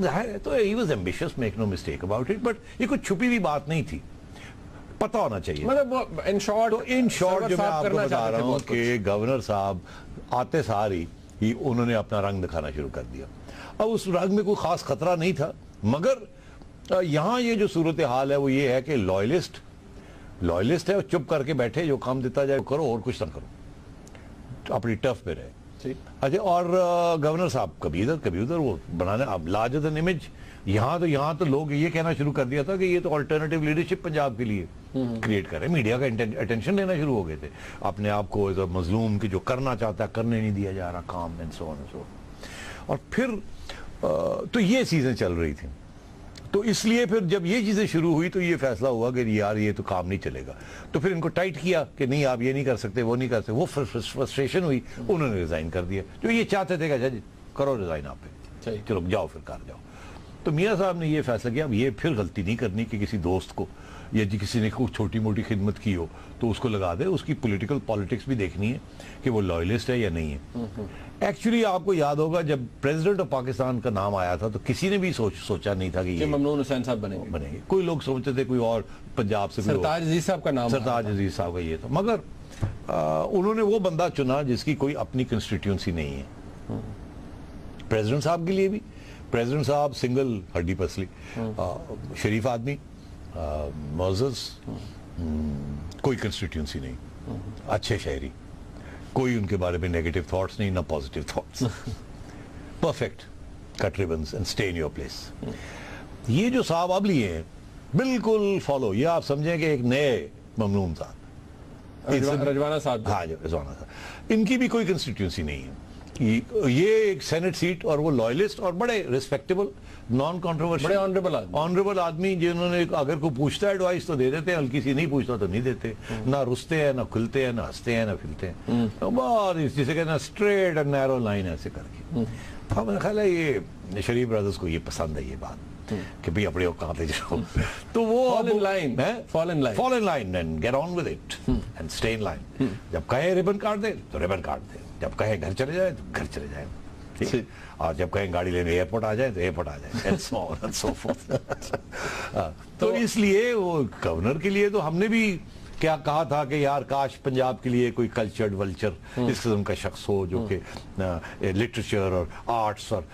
है, तो he was ambitious, make no mistake about it, but ये कुछ छुपी हुई बात नहीं थी, पता होना चाहिए।
मतलब इन शॉर्ट
जो मैं आपको बता रहा हूँ कि गवर्नर साहब आते सारी ही उन्होंने अपना रंग दिखाना शुरू कर दिया। अब उस रंग में कोई खास खतरा नहीं था, मगर यहाँ ये जो सूरत हाल है वो ये है कि लॉयलिस्ट है, और चुप करके बैठे, जो काम देता जाए करो और कुछ ना करो, तो अपनी टफ पे रहे। अच्छा, और गवर्नर साहब कभी इधर कभी उधर वो बनाने, अब लार्जर देन इमेज यहाँ तो लोग ये कहना शुरू कर दिया था कि ये तो अल्टरनेटिव लीडरशिप पंजाब के लिए क्रिएट कर रहे, मीडिया का अटेंशन लेना शुरू हो गए थे, अपने आप को एज अ मजलूम की जो करना चाहता है करने नहीं दिया जा रहा काम, and so on and so. और फिर तो ये चीजें चल रही थी, तो इसलिए फिर जब ये चीजें शुरू हुई तो ये फैसला हुआ कि यार ये तो काम नहीं चलेगा, तो फिर इनको टाइट किया कि नहीं आप ये नहीं कर सकते, वो नहीं कर सकते, वो फ्रस्ट्रेशन हुई, उन्होंने रिजाइन कर दिया। जो ये चाहते थे कि करो रिजाइन आप पे, चलो जाओ फिर कार जाओ। तो मियाँ साहब ने ये फैसला किया अब ये फिर गलती नहीं करनी कि किसी दोस्त को या किसी ने कोई छोटी मोटी खिदमत की हो तो उसको लगा दे, उसकी पॉलिटिक्स भी देखनी है कि वो लॉयलिस्ट है या नहीं है। एक्चुअली आपको याद होगा जब प्रेसिडेंट ऑफ पाकिस्तान का नाम आया था तो किसी ने भी सोचा नहीं था कि ये
ममनून हुसैन साहब बनेंगे।
कोई लोग सोचते थे कोई और पंजाब से,
सरताज अजीज साहब का नाम,
सरताज अजीज साहब का ये था, मगर उन्होंने वो बंदा चुना जिसकी कोई अपनी कंस्टिट्यूंसी नहीं है। प्रेसिडेंट साहब के लिए भी, प्रेसिडेंट साहब सिंगल हड्डी पसली, शरीफ आदमी, मोअज़्ज़ज़, कोई कंस्टिट्यूंसी नहीं, अच्छे शहरी, कोई उनके बारे में नेगेटिव थॉट्स नहीं, ना positive thoughts, perfect, cut ribbons and stay in your place. ये जो साहब अब लिए हैं बिल्कुल फॉलो, ये आप समझें कि एक नए ममनून साहब,
रजवाना साहब,
हाँ रजवाना साहब, इनकी भी कोई कंस्टिट्यूंसी नहीं है। ये एक सेनेट सीट, और वो लॉयलिस्ट और बड़े रिस्पेक्टेबल, नॉन कॉन्ट्रोवर्शियल,
बड़े
ऑनरेबल आदमी, जिन्होंने अगर कोई पूछता है एडवाइस तो दे देते हैं, हल्की सी नहीं पूछता तो नहीं देते, ना रुसते हैं, ना खुलते हैं, ना हंसते हैं, ना फिलते हैं, तो बहुत जिसे कहते हैं स्ट्रेट एंड नैरो लाइन ऐसे करके। हाँ मेरा ख्याल है ये शरीफ ब्रदर्स को ये पसंद है ये बात कि भाई अपने औकात जाओ, तो वो fall in line and get on with it and stay in line। जब कहे रिबन काट दे तो रिबन काट दे, जब कहे घर चले जाए तो घर चले जाए, ठीक, और जब कहें गाड़ी लेने एयरपोर्ट आ जाए तो एयरपोर्ट आ जाए, and so on and so forth। तो इसलिए वो गवर्नर के लिए तो हमने भी क्या कहा था कि यार काश पंजाब के लिए कोई कल्चर्ड वल्चर इस किस्म का शख्स हो जो कि लिटरेचर और आर्ट्स और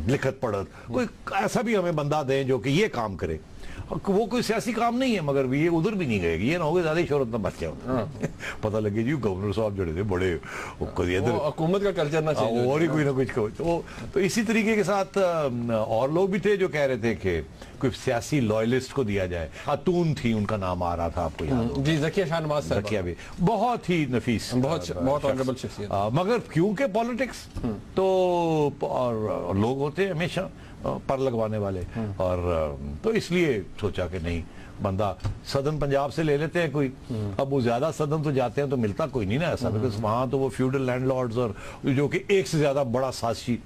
लिखत पढ़त, कोई ऐसा भी हमें बंदा दें जो कि ये काम करे। वो कोई सियासी काम नहीं है, मगर ये उधर भी नहीं गए, ये ना होगा ज्यादा शोहरत ना बच गया, पता लगे जी गवर्नर साहब जड़े थे बड़े,
हुकूमत का कल्चर ना चाहिए
और ही कोई ना कुछ तो इसी तरीके के साथ और लोग भी थे जो कह रहे थे कि कोई सियासी लॉयलिस्ट को दिया जाए। खातून थी, उनका नाम आ रहा था, आपको याद होगा
जी, ज़किया शाहनवाज साहब,
ज़किया भी बहुत ही नफीस,
बहुत ऑनरेबल शख्सियत,
मगर क्योंकि पॉलिटिक्स तो और लोग होते हैं हमेशा पर लगवाने वाले, और तो इसलिए सोचा कि नहीं बंदा सदन पंजाब से ले लेते हैं कोई। अब वो ज्यादा सदन तो जाते हैं तो मिलता कोई नहीं ना ऐसा, बिकॉज वहां तो वो फ्यूडल लैंडलॉर्ड्स और जो कि एक से ज्यादा बड़ा साजिशी,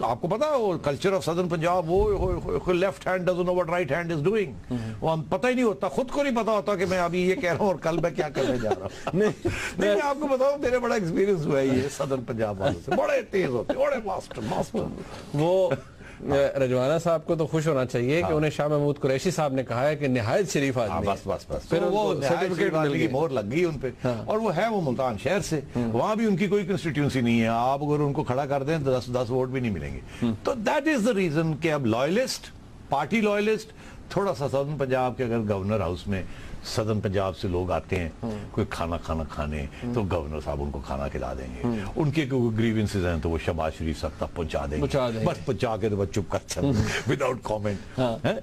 आपको पता है वो कल्चर ऑफ सदर्न पंजाब, वो left hand doesn't know what right hand is doing, वो पता ही नहीं होता, खुद को नहीं पता होता कि मैं अभी ये कह रहा हूँ और कल मैं क्या करने जा रहा हूँ। नहीं मैं आपको बताऊँ मेरे बड़ा एक्सपीरियंस हुआ है ये सदर्न पंजाब वालों से, बड़े तेज होते, बड़े मास्टर।
वो रजवाना साहब को तो खुश होना चाहिए कि उन्हें शाह महमूद कुरैशी साहब ने कहा है कि निहायत शरीफ आदमी,
बस फिर वो सर्टिफिकेट मिल गई, मोहर लग गई उन पे, और वो है वो मुल्तान शहर से, वहां भी उनकी कोई कंस्टिट्यूंसी नहीं है, आप अगर उनको खड़ा कर दें तो 10 वोट भी नहीं मिलेंगे। तो दैट इज द रीजन कि अब लॉयलिस्ट, पार्टी लॉयलिस्ट, थोड़ा सा सदर्न पंजाब के अगर गवर्नर हाउस में सदर्न पंजाब से लोग आते हैं कोई खाना खाने तो गवर्नर साहब उनको खाना खिला देंगे, उनके कोई ग्रीवेंसेस हैं तो वो शहबाज शरीफ साहब तक पहुंचा देंगे, बस पहुंचा के तो बस चुप कर चल विदाउट कमेंट,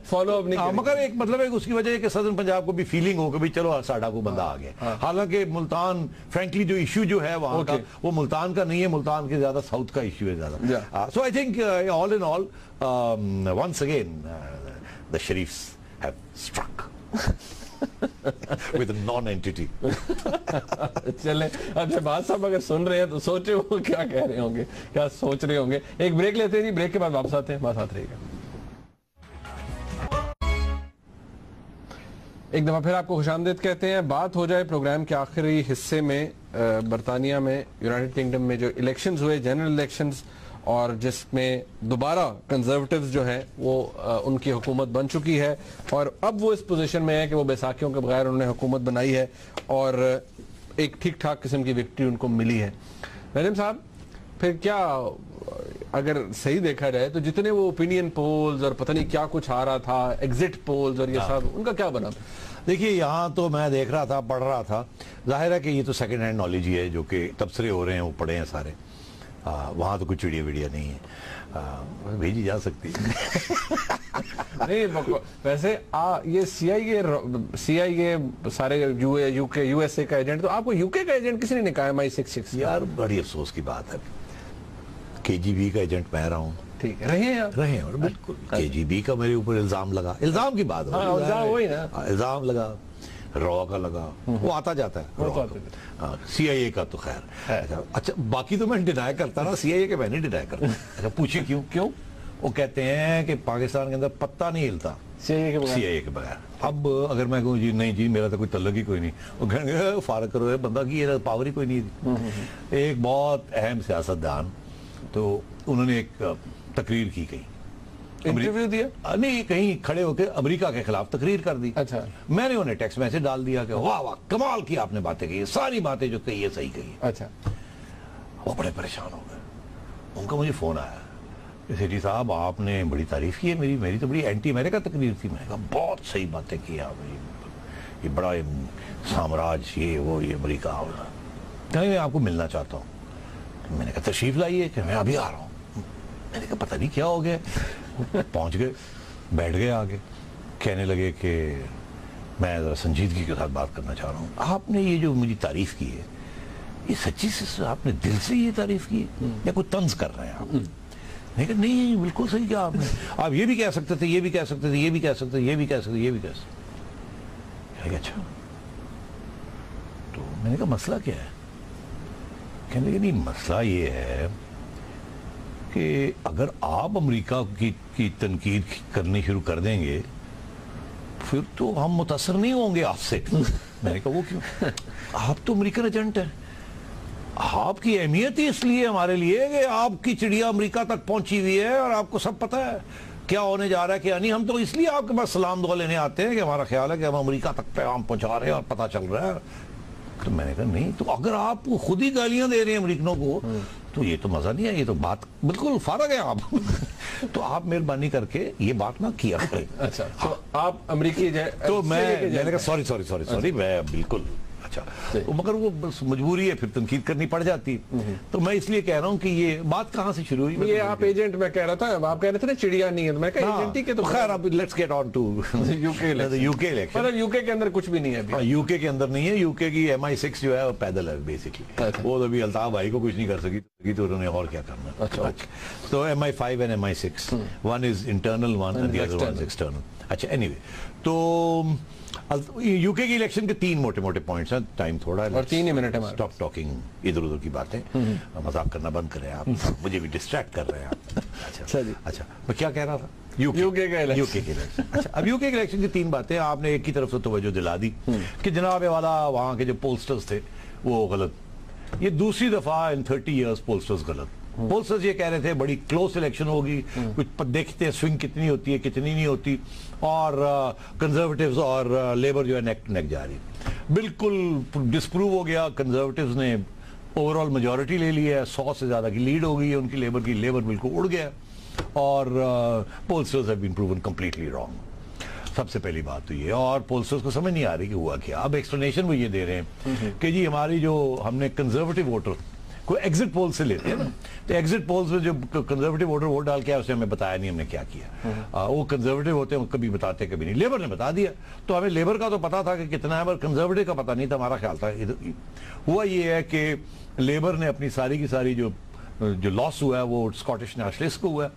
फॉलो अप नहीं।
मगर एक मतलब है उसकी वजह है कि सदर्न पंजाब को भी फीलिंग हो कि भाई चलो साडा को बंदा आ गया। हालांकि मुल्तान फ्रेंकली जो इश्यू जो है वहां का वो मुल्तान का नहीं है, मुल्तान के ज्यादा साउथ का इश्यू है ज्यादा। So I think all in all once again the Sharifs have struck. With non entity.
चले, अच्छा बात साहब अगर सुन रहे हैं तो सोचे वो क्या कह रहे होंगे, क्या सोच रहे होंगे। एक ब्रेक लेते हैं जी, ब्रेक के बाद वापस आते हैं, बात साथ रहेगा। एक दफा फिर आपको खुशामदीद कहते हैं। बात हो जाए प्रोग्राम के आखिरी हिस्से में बरतानिया में, यूनाइटेड किंगडम में जो इलेक्शंस हुए, जनरल इलेक्शंस, और जिसमें दोबारा कंजर्वेटिव्स जो हैं वो उनकी हुकूमत बन चुकी है और अब वो इस पोजीशन में है कि वो बैसाखियों के बगैर उन्होंने हुकूमत बनाई है और एक ठीक ठाक किस्म की विक्ट्री उनको मिली है। नजीम साहब, फिर क्या अगर सही देखा जाए तो जितने वो ओपिनियन पोल्स और पता नहीं क्या कुछ आ रहा था, एग्जिट पोल्स और ये सब, उनका क्या बना?
देखिए, यहाँ तो मैं देख रहा था, पढ़ रहा था, जाहिर है कि ये तो सेकंड हैंड नॉलेज ही है, जो कि तबसरे हो रहे हैं वो पढ़े हैं सारे। वहाँ तो कुछ चिड़िया विड़िया नहीं है, भेजी जा सकती है।
नहीं वैसे ये CIA सारे यूके USA का एजेंट, तो आपको यूके का एजेंट किसी ने कहा MI6?
यार बड़ी अफसोस की बात है, KGB का एजेंट मैं रहा हूँ।
ठीक है, रहे हैं और
बिल्कुल। KGB का मेरे ऊपर इल्जाम लगा, इल्जाम की बात है, इल्जाम लगा, रॉ का लगा, वो आता जाता है। CIA का तो खैर अच्छा, बाकी तो मैं डिनाई करता ना, CIA के मैं नहीं डिनाई करता। अच्छा पूछिए क्यों? वो कहते हैं कि पाकिस्तान के अंदर पत्ता नहीं हिलता CIA के बगैर। अब अगर मैं कहूँ जी नहीं जी मेरा तो कोई तल्लुक ही कोई नहीं, वो कहेंगे फारग करो बंदा की पावर ही कोई नहीं थी। एक बहुत अहम सियासतदान, तो उन्होंने एक तकरीर की, कहीं
इंटरव्यू दिया
नहीं, कहीं खड़े होकर अमेरिका के खिलाफ तकरीर कर दी।
अच्छा, मैंने
उन्हें टेक्स्ट मैसेज डाल दिया कि वाह वाह कमाल की आपने बातें कही, सारी बातें जो कही है सही कही।
अच्छा,
वो बड़े परेशान हो गए। उनका मुझे फोन आया, सेठी साहब आपने बड़ी तारीफ की है मेरी तो बड़ी एंटी अमेरिका तकरीर थी। मैंने कहा बहुत सही बातें की आपने, ये बड़ा साम्राज्य, ये वो, ये अमेरिका, कहीं मैं आपको मिलना चाहता हूँ। मैंने कहा तशरीफ लाइए, कि मैं अभी आ रहा हूँ। मैंने कहा पता नहीं क्या हो गया। पहुंच गए, बैठ गए आगे, कहने लगे कि मैं जरा संजीदगी के साथ बात करना चाह रहा हूँ। आपने ये जो मुझे तारीफ की है, ये सच्ची से आपने दिल से ये तारीफ की है या कोई तंज कर रहे हैं आप? मैंने कहा नहीं बिल्कुल सही किया आपने, आप ये भी कह सकते थे, ये भी कह सकते थे, ये भी कह सकते थे, ये भी कह सकते, ये भी कह सकते। अच्छा, तो मैंने कहा मसला क्या है? कहने लगे नहीं मसला ये है कि अगर आप अमेरिका की तनकीद करनी शुरू कर देंगे फिर तो हम मुतासर नहीं होंगे आपसे। मैंने कहा वो क्यों? आप तो अमेरिकन एजेंट हैं, आपकी अहमियत ही इसलिए हमारे लिए कि आपकी चिड़िया अमेरिका तक पहुंची हुई है और आपको सब पता है क्या होने जा रहा है क्या नहीं। हम तो इसलिए आपके पास सलाम दुआ लेने आते हैं कि हमारा ख्याल है कि हम अमेरिका तक पैगाम पहुंचा रहे हैं और पता चल रहा है। तो मैंने कहा नहीं, तो अगर आप खुद ही गालियां दे रहे हैं अमेरिकनों को तो ये तो मजा नहीं है, ये तो बात बिल्कुल फारग है आप। तो आप मेहरबानी करके ये बात ना किया करें।
अच्छा, तो आप अमेरिकी
तो मैंने कहा सॉरी मैं बिल्कुल अच्छा, तो मगर वो बस मजबूरी है, फिर तनकीद करनी पड़ जाती है। तो मैं इसलिए कह रहा हूँ कि ये बात कहाँ से शुरू हुई?
ये आप एजेंट, मैं कह रहा था, आप कह रहे थे ना चिड़िया नहीं है, तो मैं कहा एजेंट ही के, तो
खैर अब let's get on to UK election.
मतलब यूके के अंदर कुछ भी नहीं है,
यूके के अंदर नहीं है। यूके की MI6 जो है वो पैदल है बेसिकली, वो अभी अल्ताफ भाई को कुछ नहीं कर सकी तो उन्होंने और क्या करना। अच्छा, तो MI5 and MI6, one is internal, one and the other one is external. अच्छा, एनीवे, तो यूके की इलेक्शन के 3 मोटे मोटे पॉइंट्स हैं, टाइम थोड़ा है
और 3 ही मिनट है।
स्टॉप टॉकिंग इधर उधर की बातें, मजाक करना बंद करें आप, मुझे भी डिस्ट्रैक्ट कर रहे हैं आप। अच्छा, मैं क्या कह रहा था? यूके के इलेक्शन। अच्छा, अब यूके के इलेक्शन की 3 बातें आपने एक की तरफ से तवज्जो दिला दी कि जनाब वाला वहां के जो पोलस्टर्स थे वो गलत। ये दूसरी दफा इन 30 इयर्स पोलस्टर्स गलत। पोलस्टर्स ये कह रहे थे बड़ी क्लोज इलेक्शन होगी, कुछ देखते हैं स्विंग कितनी होती है कितनी नहीं होती, और कंजर्वेटिव्स और लेबर जो है नेक जा रही। बिल्कुल डिस्प्रूव हो गया, कंजर्वेटिव्स ने ओवरऑल मेजॉरिटी ले ली है, 100 से ज्यादा की लीड हो गई है उनकी लेबर की, लेबर बिल्कुल उड़ गया, और pollsters have been proven completely wrong. सबसे पहली बात तो ये, और पोलस्टर्स को समझ नहीं आ रही कि हुआ क्या। अब एक्सप्लेनेशन वो ये दे रहे हैं कि जी हमारी जो हमने कंजर्वेटिव वोटर कोई एग्जिट पोल से लेते हैं ना, तो एग्जिट पोल्स में जो कंजर्वेटिव वोटर वोट डाल के आया उसने हमें बताया नहीं हमने क्या किया। वो कंजर्वेटिव होते हैं, कभी बताते कभी नहीं। लेबर ने बता दिया, तो हमें लेबर का तो पता था कि कितना है, पर कंजर्वेटिव का पता नहीं था। हमारा ख्याल था हुआ ये है कि लेबर ने अपनी सारी की सारी जो लॉस हुआ है वो स्कॉटिश नेशनलिस्ट को हुआ है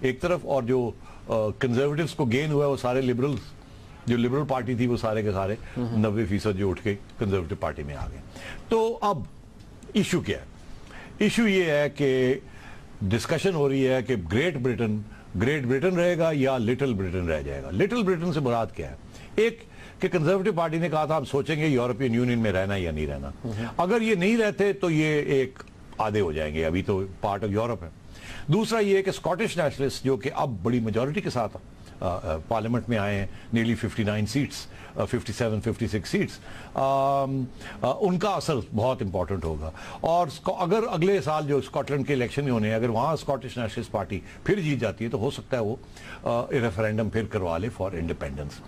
एक तरफ, और जो कंजर्वेटिव्स को गेन हुआ है वो सारे लिबरल्स जो लिबरल पार्टी थी वो सारे के सारे 90% जो उठ के कंजर्वेटिव पार्टी में आ गए। तो अब इशू क्या है? इशू ये है कि डिस्कशन हो रही है कि ग्रेट ब्रिटेन रहेगा या लिटिल ब्रिटेन रह जाएगा। लिटिल ब्रिटेन से मुराद क्या है? एक कि कंजर्वेटिव पार्टी ने कहा था हम सोचेंगे यूरोपियन यूनियन में रहना या नहीं रहना। अगर ये नहीं रहते तो ये एक आधे हो जाएंगे, अभी तो पार्ट ऑफ यूरोप है। दूसरा ये कि स्कॉटिश नेशनलिस्ट जो कि अब बड़ी मेजॉरिटी के साथ पार्लियामेंट में आए हैं, नियरली 59 सीट्स, 57-56 सीट्स, उनका असर बहुत इंपॉर्टेंट होगा। और अगर अगले साल जो स्कॉटलैंड के इलेक्शन होने हैं, अगर वहाँ स्कॉटिश नेशनलिस्ट पार्टी फिर जीत जाती है तो हो सकता है वो रेफरेंडम फिर करवा ले फॉर इंडिपेंडेंस।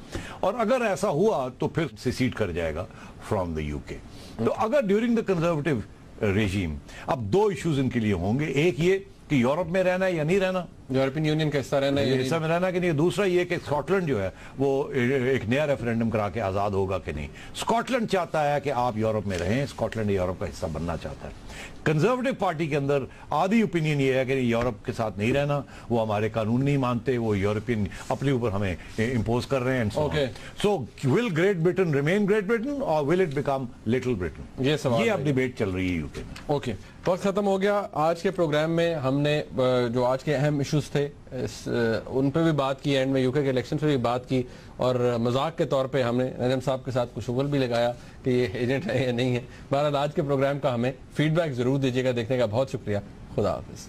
और अगर ऐसा हुआ तो फिर सेसीड कर जाएगा फ्रॉम द यूके। तो अगर ड्यूरिंग द कंजर्वेटिव रेजीम अब दो इश्यूज इनके लिए होंगे, एक ये कि यूरोप में रहना है या नहीं रहना,
यूरोपियन यूनियन का हिस्सा रहना है,
हिस्सा में रहना कि नहीं। दूसरा ये कि स्कॉटलैंड जो है वो एक नया रेफरेंडम करा के आजाद होगा कि नहीं। स्कॉटलैंड चाहता है कि आप यूरोप में रहें, स्कॉटलैंड यूरोप का हिस्सा बनना चाहता है। कंजर्वेटिव पार्टी के अंदर आधी ओपिनियन ये है कि यूरोप के साथ नहीं रहना, वो हमारे कानून नहीं मानते, वो यूरोपियन अपने ऊपर हमें इंपोज कर रहे हैं। So will Great Britain remain Great Britain और will it become little Britain?
ये सवाल,
ये अब डिबेट चल रही है यूके में।
ओके, वक्त खत्म हो गया। आज के प्रोग्राम में हमने जो आज के अहम इश्यूज थे उन पे भी बात की, एंड में यूके के इलेक्शन पे भी बात की, और मजाक के तौर पे हमने नजम साहब के साथ कुछ उगल भी लगाया कि ये एजेंट है या नहीं है। बहरहाल आज के प्रोग्राम का हमें फीडबैक जरूर दीजिएगा। देखने का बहुत शुक्रिया। खुदा हाफिज।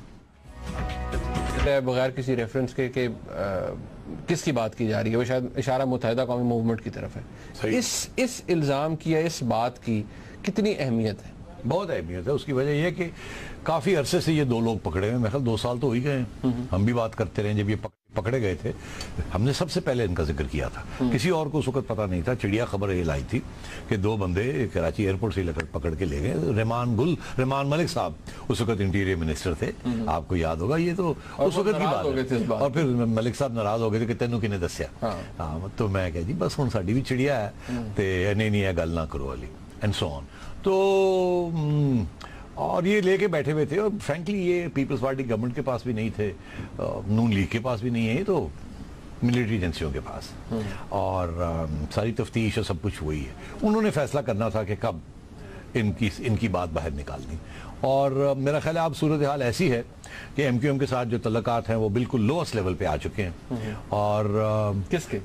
बगैर किसी रेफरेंस के किसकी बात की जा रही है? वो शायद इशारा मुत्तहिदा कौमी मूवमेंट की तरफ है। इस इल्ज़ाम की या इस बात की कितनी अहमियत है?
बहुत अहमियत है। उसकी वजह यह है कि काफी अरसे से ये दो लोग पकड़े हैं, मेरे ख्याल 2 साल तो हो ही गए हैं। हम भी बात करते रहे, जब ये पकड़े गए थे हमने सबसे पहले इनका जिक्र किया था। किसी और को उस वक्त पता नहीं था। चिड़िया खबर ये लाई थी कि 2 बंदे कराची एयरपोर्ट से लेकर पकड़ के ले गए। रहमान मलिक साहब उस वक्त इंटीरियर मिनिस्टर थे, आपको याद होगा। ये तो उस वक्त की बात है। और फिर मलिक साहब नाराज हो गए थे कि तेनू किने दस्या। हाँ, तो मैं कह जी बस हुण साडी भी चिड़िया है ते नहीं है गल ना करो वाली, एंड सो ऑन। तो और ये लेके बैठे हुए थे, और फ्रैंकली ये पीपल्स पार्टी गवर्नमेंट के पास भी नहीं थे, नून लीग के पास भी नहीं है, तो मिलिट्री एजेंसियों के पास। और सारी तफ्तीश और सब कुछ हुई है। उन्होंने फैसला करना था कि कब इनकी बात बाहर निकालनी। और मेरा ख्याल है अब सूरत हाल ऐसी है कि MQM के साथ जो तल्लुकात हैं वो बिल्कुल लोएस्ट लेवल पे आ चुके हैं। और
किसके?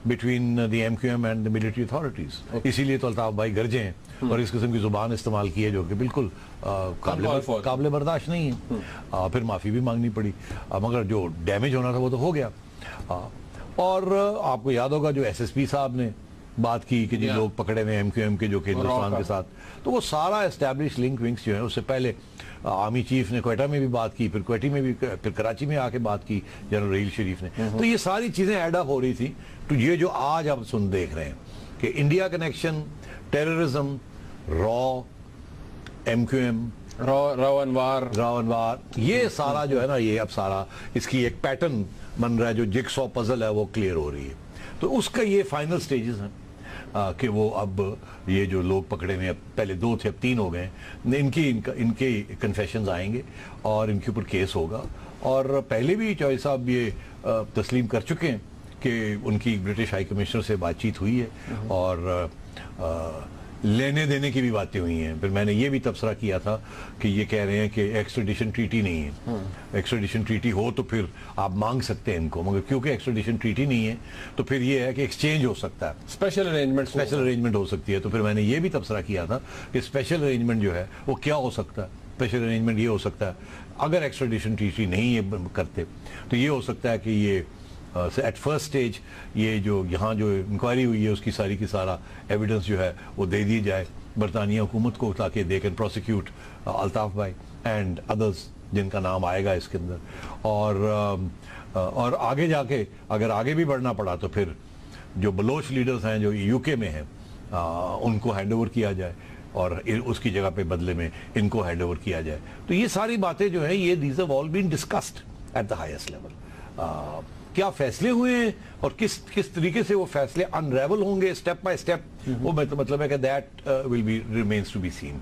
Between the MQM and the military authorities. इसीलिए तो अल्ताफ भाई गरजे हैं और इस किस्म की जुबान इस्तेमाल की है जो कि बिल्कुल काबिल बर्दाश्त नहीं है। फिर माफी भी मांगनी पड़ी, मगर जो डैमेज होना था वो तो हो गया। और आपको याद होगा जो SSP साहब ने बात की कि जो लोग पकड़े हुए MQM के जो कि हिंदुस्तान के साथ, तो वो सारा एस्टैब्लिश लिंक विंक्स जो है, उससे पहले आर्मी चीफ ने क्वेटा में भी बात की, फिर क्वेटी में भी, फिर कराची में आके बात की जनरल रहील शरीफ ने। तो ये सारी चीजें एड अप हो रही थी। तो ये जो आज आप देख रहे हैं कि इंडिया कनेक्शन, टेररिज्म, रॉ, MQM,
रॉ अनवार, ये
सारा जो है ना, ये अब सारा इसकी एक पैटर्न बन रहा है, जो जिगसॉ पजल है वो क्लियर हो रही है। तो उसका ये फाइनल स्टेजेस हैं कि वो अब ये जो लोग पकड़े हुए, पहले 2 थे अब 3 हो गए, इनके कन्फेशंस आएंगे और इनके ऊपर केस होगा। और पहले भी चौधरी साहब ये तस्लीम कर चुके हैं कि उनकी ब्रिटिश हाई कमिश्नर से बातचीत हुई है और लेने देने की भी बातें हुई हैं। फिर मैंने ये भी तबसरा किया था कि ये कह रहे हैं कि एक्स्ट्रेडिशन ट्रीटी नहीं है। एक्स्ट्रेडिशन ट्रीटी हो तो फिर आप मांग सकते हैं इनको, मगर क्योंकि एक्स्ट्रेडिशन ट्रीटी नहीं है तो फिर ये है कि एक्सचेंज हो सकता है, स्पेशल अरेंजमेंट हो सकती है। तो फिर मैंने ये भी तबसरा किया था कि स्पेशल अरेंजमेंट जो है वो क्या हो सकता है। स्पेशल अरेंजमेंट ये हो सकता है, अगर एक्स्ट्रेडिशन ट्रीटी नहीं है करते तो ये हो सकता है कि ये एट फर्स्ट स्टेज ये जो यहाँ जो इंक्वायरी हुई है उसकी सारी की सारा एविडेंस जो है वो दे दी जाए बरतानिया हुकूमत को, ताकि दे कैन प्रोसिक्यूट अल्ताफ भाई एंड अदर्स जिनका नाम आएगा इसके अंदर। और आगे जाके अगर आगे भी बढ़ना पड़ा तो फिर जो बलोच लीडर्स हैं जो यूके में हैं उनको हैंड ओवर किया जाए और उसकी जगह पे बदले में इनको हैंड ओवर किया जाए। तो ये सारी बातें जो है ये these have all been discussed at the highest level. क्या फैसले हुए हैं और किस तरीके से वो फैसले अनरेवल होंगे स्टेप बाय स्टेप, वो मतलब है कि that will be remains to be seen.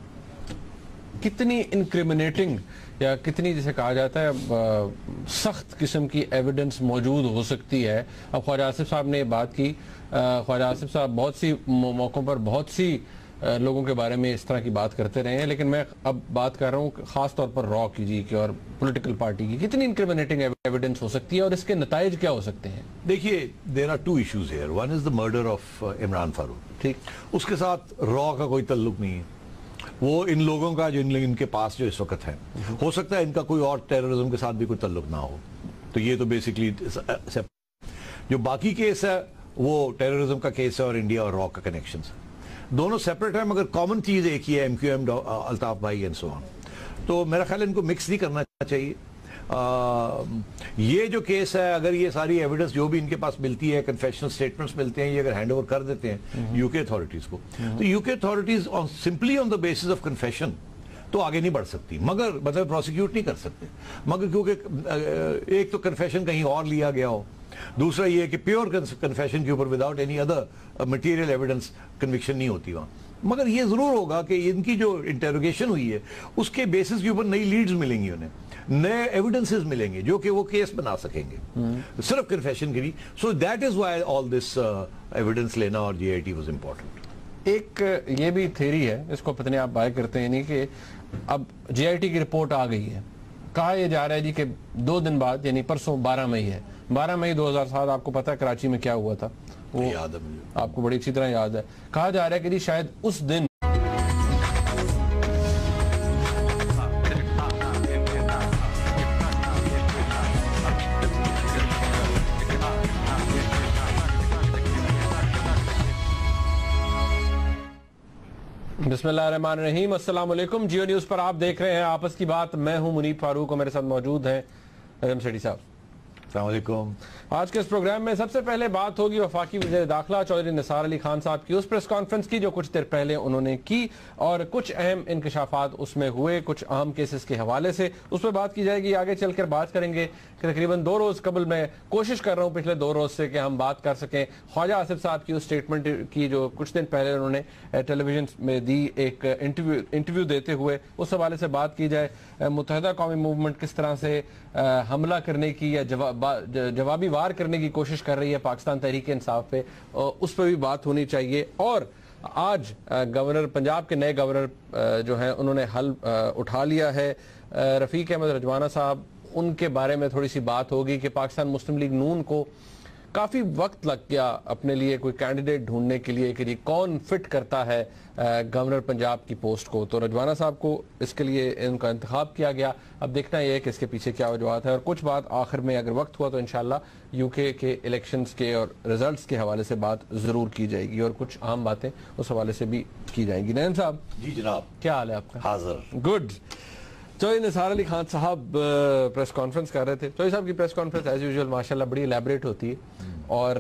कितनी इंक्रिमिनेटिंग या कितनी, जैसे कहा जाता है, सख्त किस्म की एविडेंस मौजूद हो सकती है? अब ख्वाजा आसिफ साहब ने बात की। ख्वाजा आसिफ साहब बहुत सी मौक़ों पर बहुत सी लोगों के बारे में इस तरह की बात करते रहे हैं, लेकिन मैं अब बात कर रहा हूँ खास तौर पर रॉ की जी की और पॉलिटिकल पार्टी की। कितनी इंक्रिमिनेटिंग एविडेंस हो सकती है और इसके नताइज क्या हो सकते हैं?
देखिए, there are two issues here. One is the murder of Imran Farooq.
ठीक,
उसके साथ रॉ का कोई ताल्लुक नहीं है। वो इन लोगों का जो इनके पास जो इस वक्त है, हो सकता है इनका कोई और टेररिज्म के साथ भी कोई ताल्लुक ना हो। तो ये तो बेसिकली जो बाकी केस है वो टेररिज्म का केस है और इंडिया और रॉ का कनेक्शन है। दोनों सेपरेट है मगर कॉमन चीज एक ही है, MQM, अल्ताफ भाई एंड सो ऑन। तो मेरा ख्याल इनको मिक्स नहीं करना चाहिए। ये जो केस है, अगर ये सारी एविडेंस जो भी इनके पास मिलती है, कन्फेशनल स्टेटमेंट्स मिलते हैं, ये अगर हैंड ओवर कर देते हैं यूके अथॉरिटीज को, तो UK authorities simply on the basis of confession तो आगे नहीं बढ़ सकती, मगर मतलब प्रोसिक्यूट नहीं कर सकते। मगर क्योंकि एक तो कन्फेशन कहीं और लिया गया हो, दूसरा ये कि प्योर कन्फेशन के ऊपर without any other material evidence conviction नहीं होती वहां। मगर ये जरूर होगा कि इनकी जो इंटेरोगेशन हुई है उसके बेसिस के ऊपर नई लीड्स मिलेंगी, उन्हें नए एविडेंसेस मिलेंगे जो कि वो केस बना सकेंगे सिर्फ कन्फेशन के लिए। So that is why all this evidence लेना और GIT वाज इंपॉर्टेंट।
एक ये भी थ्योरी है, इसको पता नहीं आप बाय करते हैं नहीं, कि अब GIT की रिपोर्ट आ गई है, कहा यह जा रहा है जी कि 2 दिन बाद, यानी परसों 12 मई है, 12 मई 2007, आपको पता है कराची में क्या हुआ था? वो
याद है मुझे,
आपको बड़ी अच्छी तरह याद है। कहा जा रहा है कि जी शायद उस दिन बिस्मिल्लाहिर्रहमानिर्रहीम, अस्सलाम वालेकुम। जियो न्यूज पर आप देख रहे हैं आपस की बात। मैं हूं मुनीब फारूक और मेरे साथ मौजूद हैं रम सेठी साहब।
अस्सलाम वालेकुम।
आज के इस प्रोग्राम में सबसे पहले बात होगी वफाकी वज़ीर दाखिला चौधरी निसार अली खान साहब की उस प्रेस कॉन्फ्रेंस की जो कुछ देर पहले उन्होंने की, और कुछ अहम इंकशाफात उसमें हुए, कुछ अहम केसेस के हवाले से उस पर बात की जाएगी। आगे चलकर बात करेंगे कि तकरीबन 2 रोज कबल मैं कोशिश कर रहा हूँ पिछले 2 रोज से कि हम बात कर सकें ख्वाजा आसिफ साहब की उस स्टेटमेंट की जो कुछ दिन पहले उन्होंने टेलीविजन में दी, एक इंटरव्यू देते हुए, उस हवाले से बात की जाए। मुत्तहिदा कौमी मूवमेंट किस तरह से हमला करने की या जवाबी वार करने की कोशिश कर रही है पाकिस्तान तहरीक इंसाफ पे, उस पर भी बात होनी चाहिए। और आज गवर्नर, पंजाब के नए गवर्नर जो हैं, उन्होंने हल उठा लिया है। रफीक अहमद रजवाना साहब, उनके बारे में थोड़ी सी बात होगी कि पाकिस्तान मुस्लिम लीग नून को काफ़ी वक्त लग गया अपने लिए कोई कैंडिडेट ढूंढने के लिए कि जी कौन फिट करता है गवर्नर पंजाब की पोस्ट को। तो रजवाना साहब को इसके लिए इनका इंतखाब किया गया। अब देखना यह है कि इसके पीछे क्या वजूहत है, और कुछ बात आखिर में अगर वक्त हुआ तो इंशाल्लाह यूके के इलेक्शंस के और रिजल्ट्स के हवाले से बात ज़रूर की जाएगी, और कुछ आम बातें उस हवाले से भी की जाएंगी। नैन साहब
जी जनाब,
क्या हाल है आपका?
हाजिर।
गुड। चौधरी निसार अली खान साहब प्रेस कॉन्फ्रेंस कर रहे थे। चौधरी साहब की प्रेस कॉन्फ्रेंस एज यूजुअल माशाल्लाह बड़ी एलैबोरेट होती है, और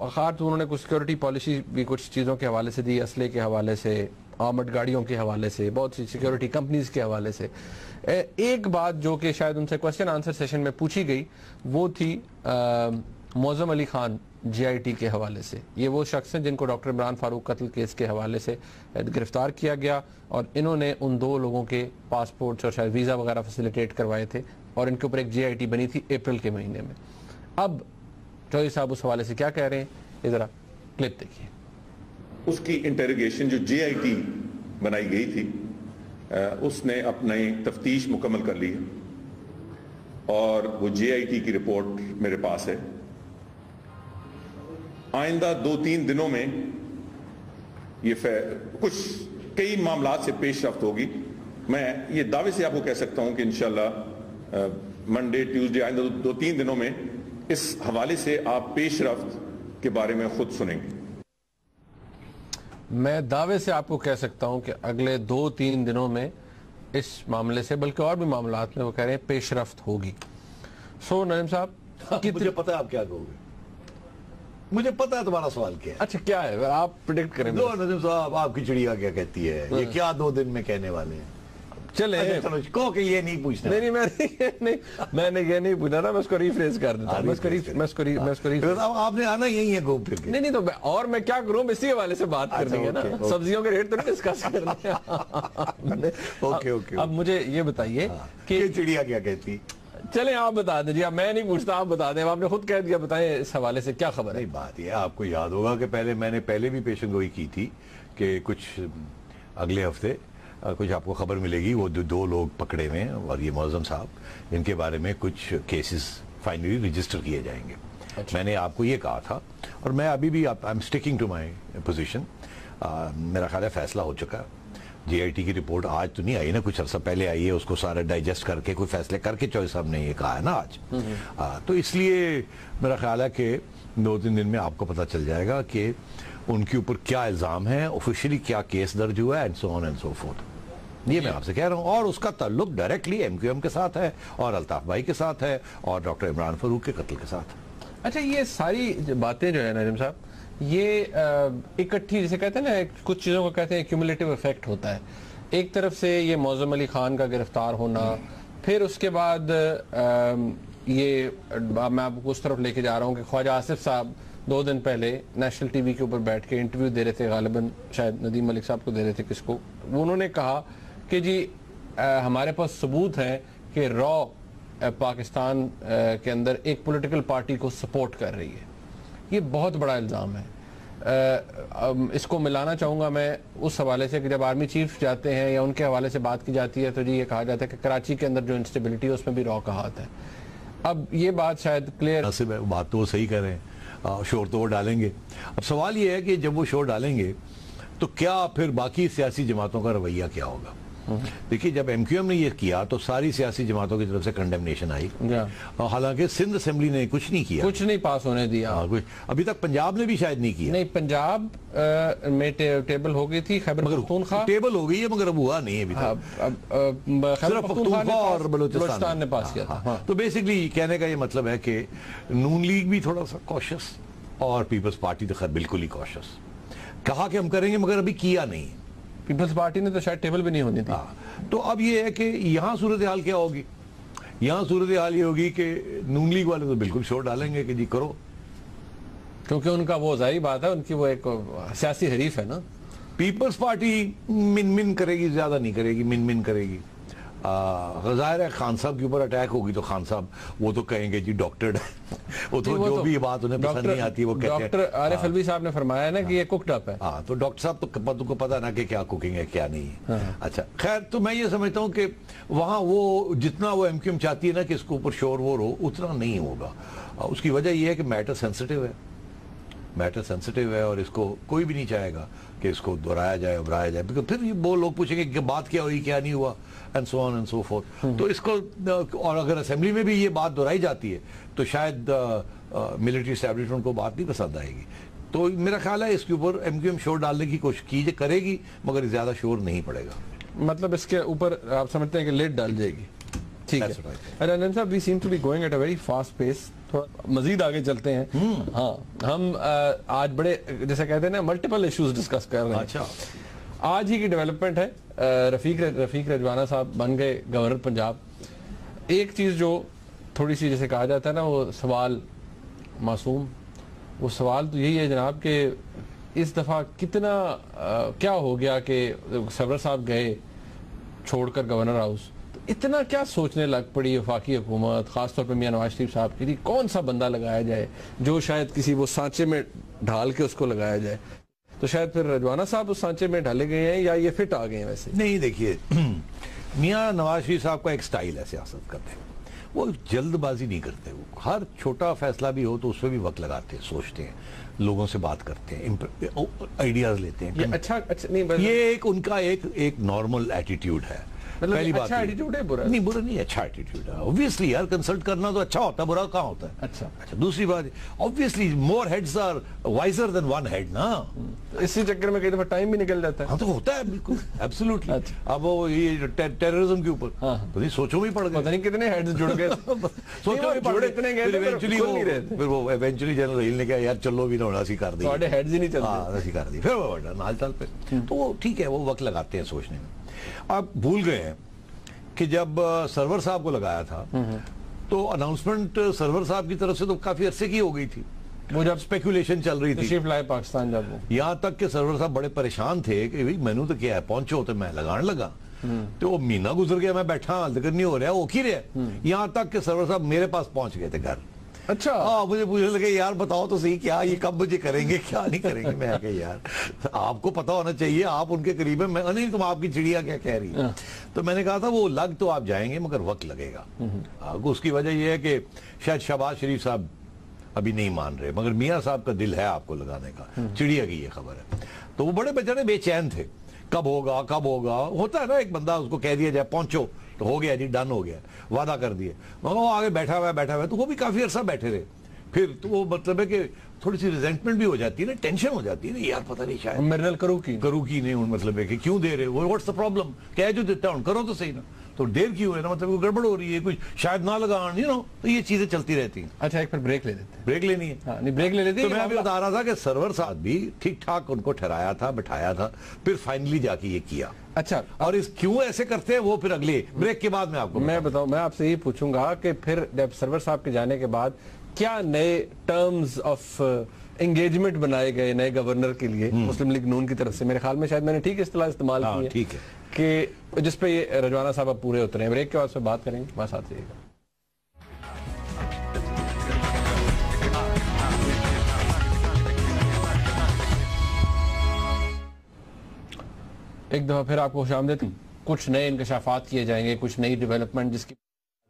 खास उन्होंने कुछ सिक्योरिटी पॉलिसी भी कुछ चीज़ों के हवाले से दी, असले के हवाले से, आर्मड गाड़ियों के हवाले से, बहुत सी सिक्योरिटी कंपनीज के हवाले से। एक बात जो कि शायद उनसे क्वेश्चन आंसर सेशन में पूछी गई वो थी मौज़म अली खान GIT के हवाले से। ये वो शख्स हैं जिनको डॉक्टर इमरान फारूक कत्ल केस के हवाले से गिरफ्तार किया गया, और इन्होंने उन 2 लोगों के पासपोर्ट्स और शायद वीज़ा वगैरह फैसिलिटेट करवाए थे, और इनके ऊपर एक GIT बनी थी अप्रैल के महीने में। अब चौधरी साहब उस हवाले से क्या कह रहे हैं, ये जरा क्लिप देखिए।
उसकी इंटेरोगेशन जो GIT बनाई गई थी, उसने अपनी तफ्तीश मुकम्मल कर ली है, और वो GIT की रिपोर्ट मेरे पास है। आइंदा 2-3 दिनों में ये कुछ कई मामलात से पेशरफ्त होगी। मैं ये दावे से आपको कह सकता हूं कि इंशाल्लाह मंडे, ट्यूसडे, आइंदा 2-3 दिनों में इस हवाले से आप पेशरफ्त के बारे में खुद सुनेंगे।
मैं दावे से आपको कह सकता हूं कि अगले 2-3 दिनों में इस मामले से, बल्कि और भी मामलात में, वो कह रहे हैं पेशरफ्त होगी। सो नईम साहब,
मुझे पता है आप क्या कहोगे, मुझे पता है तुम्हारा सवाल क्या है।
अच्छा, क्या है, आप प्रेडिक्ट करें।
नजीम साहब, आपकी चिड़िया क्या कहती है, ये क्या 2 दिन में कहने वाले हैं?
चले
कहो कि ये नहीं पूछना।
नहीं मैंने ये नहीं पूछा था, मैं उसको रिफ्रेज कर देता हूं।
आपने आना यही है घूम फिर के।
नहीं तो और मैं क्या करूं, इसी वाले से बात करनी है ना, सब्जियों के रेट तो नहीं डिस्कस करने।
ओके
अब मुझे ये बताइए कि
चिड़िया क्या कहती।
चले आप बता दीजिए, मैं नहीं पूछता, आप बता दें। आपने खुद कह दिया, बताएं इस हवाले से क्या खबर है।
नहीं, बात ये आपको याद होगा कि मैंने पहले भी पेशन गोई की थी कि कुछ अगले हफ्ते कुछ आपको खबर मिलेगी, वो दो लोग पकड़े हुए हैं और ये मौजम साहब, इनके बारे में कुछ केसेस फाइनली रजिस्टर किए जाएंगे। अच्छा। मैंने आपको ये कहा था और मैं अभी भी I am sticking to my position. मेरा ख्याल है फैसला हो चुका है। जीआईटी की रिपोर्ट आज तो नहीं आई ना, कुछ अर्सा पहले आई है, उसको सारा डाइजेस्ट करके कोई फैसले करके चौधरी साहब ने ये कहा है ना आज। तो इसलिए मेरा ख्याल है कि 2-3 दिन में आपको पता चल जाएगा कि उनके ऊपर क्या इल्जाम है, ऑफिशियली क्या केस दर्ज हुआ है, and so on and so fourth. ये मैं आपसे कह रहा हूँ, और उसका ताल्लुक डायरेक्टली एमक्यूएम के साथ है और अल्ताफ भाई के साथ है और डॉक्टर इमरान फारूक के कत्ल के साथ।
अच्छा, ये सारी बातें जो है नजीम साहब, ये इकट्ठी, जैसे कहते हैं ना, कुछ चीज़ों को कहते हैं क्यूमुलेटिव इफेक्ट होता है। एक तरफ से ये मौजम अली खान का गिरफ्तार होना, फिर उसके बाद ये मैं आपको उस तरफ लेके जा रहा हूँ कि ख्वाजा आसिफ साहब 2 दिन पहले नेशनल टीवी के ऊपर बैठ के इंटरव्यू दे रहे थे, गालिबन शायद नदीम मलिक साहब को दे रहे थे, किसको, उन्होंने कहा कि जी हमारे पास सबूत है कि रॉ पाकिस्तान के अंदर एक पॉलिटिकल पार्टी को सपोर्ट कर रही है। ये बहुत बड़ा इल्ज़ाम है। इसको मिलाना चाहूँगा मैं उस हवाले से कि जब आर्मी चीफ जाते हैं या उनके हवाले से बात की जाती है तो जी ये कहा जाता है कि कराची के अंदर जो इंस्टेबिलिटी है उसमें भी रॉ का हाथ है। अब ये बात शायद क्लियर,
बात तो वो सही कर रहे हैं, शोर तो वो डालेंगे। अब सवाल ये है कि जब वो शोर डालेंगे तो क्या फिर बाकी सियासी जमातों का रवैया क्या होगा। देखिए, जब एमक्यूएम ने ये किया तो सारी सियासी जमातों की तरफ से कंडेमनेशन आई, हालांकि सिंध असेंबली ने कुछ नहीं किया,
कुछ नहीं पास होने दिया।
कुछ अभी तक पंजाब ने भी शायद नहीं किया।
नहीं, पंजाब में टेबल हो गई थी, खैबर पख्तूनख्वा
टेबल हो गई है मगर अब हुआ नहीं है अभी तक।
खैबर पख्तूनख्वा
और बलूचिस्तान
ने पास किया था।
तो बेसिकली कहने का ये मतलब है कि नून लीग भी थोड़ा सा कॉशियस और पीपल्स पार्टी तो खैर बिल्कुल ही कॉशियस, कहा कि हम करेंगे मगर अभी किया नहीं।
पीपल्स पार्टी ने तो शायद टेबल भी नहीं होनी थी।
तो अब ये है कि यहाँ सूरत हाल क्या होगी, यहाँ सूरत हाल ये होगी कि नून लीग वाले तो बिल्कुल शोर डालेंगे कि जी करो,
क्योंकि उनका वो जाहिर बात है, उनकी वो एक सियासी हरीफ है ना।
पीपल्स पार्टी मिन करेगी, ज्यादा नहीं करेगी, मिन करेगी। ज़ाहिर है खान साहब के ऊपर अटैक होगी तो खान साहब वो तो कहेंगे जी डॉक्टर्ड है, वो तो जो भी बात उन्हें पसंद नहीं आती वो कहते हैं।
डॉक्टर आरिफ अलवी साहब ने फरमाया ना कि ये कुक्ड अप है।
हाँ, तो डॉक्टर साहब तो तुमको पता ना कि क्या कुकिंग है क्या नहीं है। अच्छा, खैर, तो मैं ये समझता हूँ कि वहाँ वो जितना वो एमक्यूएम चाहती है ना कि इसके ऊपर शोर वोर हो, उतना नहीं होगा। उसकी वजह यह है कि मैटर सेंसिटिव है और इसको कोई भी नहीं चाहेगा कि इसको दोहराया जाए, उभराया जाए, बिकॉज फिर वो लोग पूछेंगे कि बात क्या हुई, क्या नहीं हुआ, and so on and so fourth. तो इसको, और अगर असेंबली में भी ये बात दोहराई जाती है तो शायद मिलिट्री एस्टैब्लिशमेंट को बात नहीं पसंद आएगी। तो मेरा ख्याल है इसके ऊपर एमक्यूएम शोर डालने की कोशिश करेगी मगर ज्यादा शोर नहीं पड़ेगा।
मतलब इसके ऊपर आप समझते हैं कि लेट डाल जाएगी। ठीक है रंजन साहब, we seem to be going at a very fast pace, थोड़ा मजीद आगे चलते हैं। हाँ, हम आज बड़े, जैसे कहते हैं ना, मल्टीपल इश्यूज डिस्कस कर रहे हैं।
अच्छा,
आज ही की डेवलपमेंट है, रफीक रजवाना साहब बन गए गवर्नर पंजाब। एक चीज जो थोड़ी सी, जैसे कहा जाता है ना, वो सवाल मासूम, वो सवाल तो यही है जनाब कि इस दफा कितना क्या हो गया कि सरवर साहब गए छोड़कर गवर्नर हाउस, इतना क्या सोचने लग पड़ी वफाकी हुकूमत, खासतौर पर मियां नवाज शरीफ साहब की, कौन सा बंदा लगाया जाए जो शायद किसी वो सांचे में ढाल के उसको लगाया जाए। तो शायद फिर रजवाना साहब उस सांचे में ढाले गए हैं या ये फिट आ गए हैं। वैसे नहीं,
देखिए, मियां नवाज शरीफ साहब का एक स्टाइल है सियासत करते हैं, वो जल्दबाजी नहीं करते, वो हर छोटा फैसला भी हो तो उसमें भी वक्त लगाते हैं, सोचते हैं, लोगों से बात करते हैं, आइडियाज लेते हैं।
ये अच्छा नहीं,
ये एक उनका एक नॉर्मल एटीट्यूड है। पहली बात,
अच्छा एटीट्यूड है, बुरा
नहीं, बुरा नहीं, अच्छा एटीट्यूड है। ऑब्वियसली यार, कंसल्ट करना तो अच्छा होता है, बुरा कहाँ होता है।
अच्छा,
दूसरी बात, obviously more heads are wiser than one head ना।
इसी चक्कर में कई दफा टाइम भी निकल जाता है।
हाँ, तो होता है, बिल्कुल, एब्सोल्युटली। अब वो ये टेररिज्म के ऊपर तो नहीं, सोचों में पड़ गए,
पता नहीं कितने हेड्स जुड़ गए,
सोचों में पड़ गए, इवेंचुअली जनरल हिल ने कहा यार चलो भी ना, ऐसी कर दी,
हेड्स ही नहीं चलते,
ऐसी कर दी, फिर वो हाल चाल पे। तो ठीक है, वो वक्त लगाते हैं सोचने में। आप भूल गए हैं कि जब सरवर साहब को लगाया था तो अनाउंसमेंट सरवर साहब की तरफ से तो काफी अरसे की हो गई थी, वो जब स्पेकुलेशन चल रही थी
पाकिस्तान, जब
यहाँ तक कि सरवर साहब बड़े परेशान थे कि भाई मैनू तो क्या है, पहुंचो तो मैं लगाने लगा, तो वो महीना गुजर गया, मैं बैठा जिक्र नहीं हो रहा, वो की रहा, यहाँ तक कि सरवर साहब मेरे पास पहुंच गए थे घर।
अच्छा,
हाँ, मुझे पूछने लगे यार बताओ तो सही, क्या ये कब मुझे करेंगे क्या नहीं करेंगे। मैं कहा यार आपको पता होना चाहिए, आप उनके करीब है, मैं नहीं तुम आपकी चिड़िया क्या कह रही है। तो मैंने कहा था वो लग तो आप जाएंगे मगर वक्त लगेगा। उसकी वजह यह है कि शायद शहबाज शरीफ साहब अभी नहीं मान रहे, मगर मियाँ साहब का दिल है आपको लगाने का, चिड़िया की ये खबर है। तो वो बड़े बेचारे बेचैन थे, कब होगा कब होगा, होता है ना एक बंदा उसको कह दिया जाए पहुंचो तो हो गया जी, डन हो गया, वादा कर दिए, मगर वो आगे बैठा हुआ है, तो वो भी काफी अरसा बैठे रहे। फिर तो वो मतलब है कि थोड़ी सी रिजेंटमेंट भी हो जाती है ना, टेंशन हो जाती है ना, यार पता नहीं शायद
मेरे नाल करू की नहीं,
मतलब है कि क्यों दे रहे हो, व्हाट्स द प्रॉब्लम, कह जो देता हूं करो तो सही ना, तो देर क्यों है ना, मतलब गड़बड़ हो रही है, कुछ शायद ना लगान, यू नो, तो ये चीजें चलती रहती हैं।
अच्छा, एक फिर ब्रेक ले लेते हैं,
ब्रेक लेनी है।
हाँ, नहीं ब्रेक ले लेते हैं।
तो मैं अभी बता रहा था कि सरवर साहब भी ठीक ठाक उनको ठहराया था, बिठाया था, फिर फाइनली जाके ये किया।
अच्छा,
और इस क्यों ऐसे करते हैं वो फिर अगले ब्रेक के बाद में आपको
मैं बताऊं, मैं आपसे ये पूछूंगा कि फिर जब सरवर साहब के जाने के बाद क्या नए टर्म्स ऑफ एंगेजमेंट बनाए गए नए गवर्नर के लिए मुस्लिम लीग नून की तरफ से? मेरे ख्याल में शायद मैंने ठीक इस्तेलाह इस्तेमाल की है,
ठीक है,
कि जिस पे ये रजवाना साहब अब पूरे उतरे हैं। ब्रेक के बाद से बात करेंगे, बस साथ रहिएगा। एक दफा फिर आपको खुशामदीद। कुछ नए इंकशाफात किए जाएंगे, कुछ नई डेवलपमेंट, जिसकी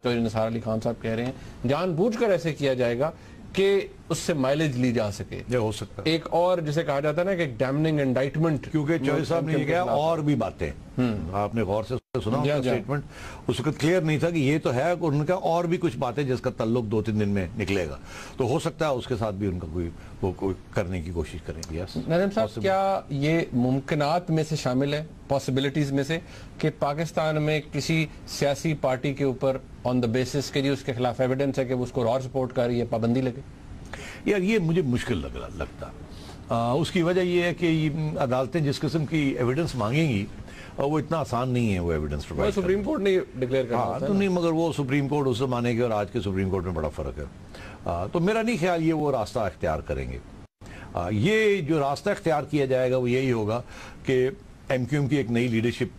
तो निसार अली खान साहब कह रहे हैं जानबूझकर ऐसे किया जाएगा कि उससे माइलेज ली जा सके।
ये हो सकता है
एक और जिसे कहा जाता है ना कि एक डैमनिंग इंडाइटमेंट,
क्योंकि चौधरी साहब ने कहा और भी बातें, आपने गौर से सुना उनका स्टेटमेंट, उस वक्त क्लियर नहीं था कि ये तो है, उनका और भी कुछ बातें जिसका ताल्लुक 2-3 दिन में निकलेगा, तो हो सकता है उसके साथ भी उनका कोई करने की कोशिश करेंगे।
नदीम साहब, क्या ये मुमकिनात में से शामिल है, पॉसिबिलिटीज में से, कि पाकिस्तान में किसी सियासी पार्टी के ऊपर ऑन द बेसिस के जी उसके खिलाफ एविडेंस है कि वो उसको और सपोर्ट कर रही है, पाबंदी लगे?
यार ये मुझे मुश्किल लगता। उसकी वजह यह है कि अदालतें जिस किस्म की एविडेंस मांगेंगी वो इतना आसान नहीं है वो एविडेंस प्रोवाइड।
सुप्रीम कोर्ट ने डिक्लेयर करा
तो नहीं, मगर वो सुप्रीम कोर्ट उस जमाने के और आज के सुप्रीम कोर्ट में बड़ा फर्क है। तो मेरा नहीं ख्याल ये वो रास्ता इख्तियार करेंगे। ये जो रास्ता इख्तियार किया जाएगा वो यही होगा कि MQM की एक नई लीडरशिप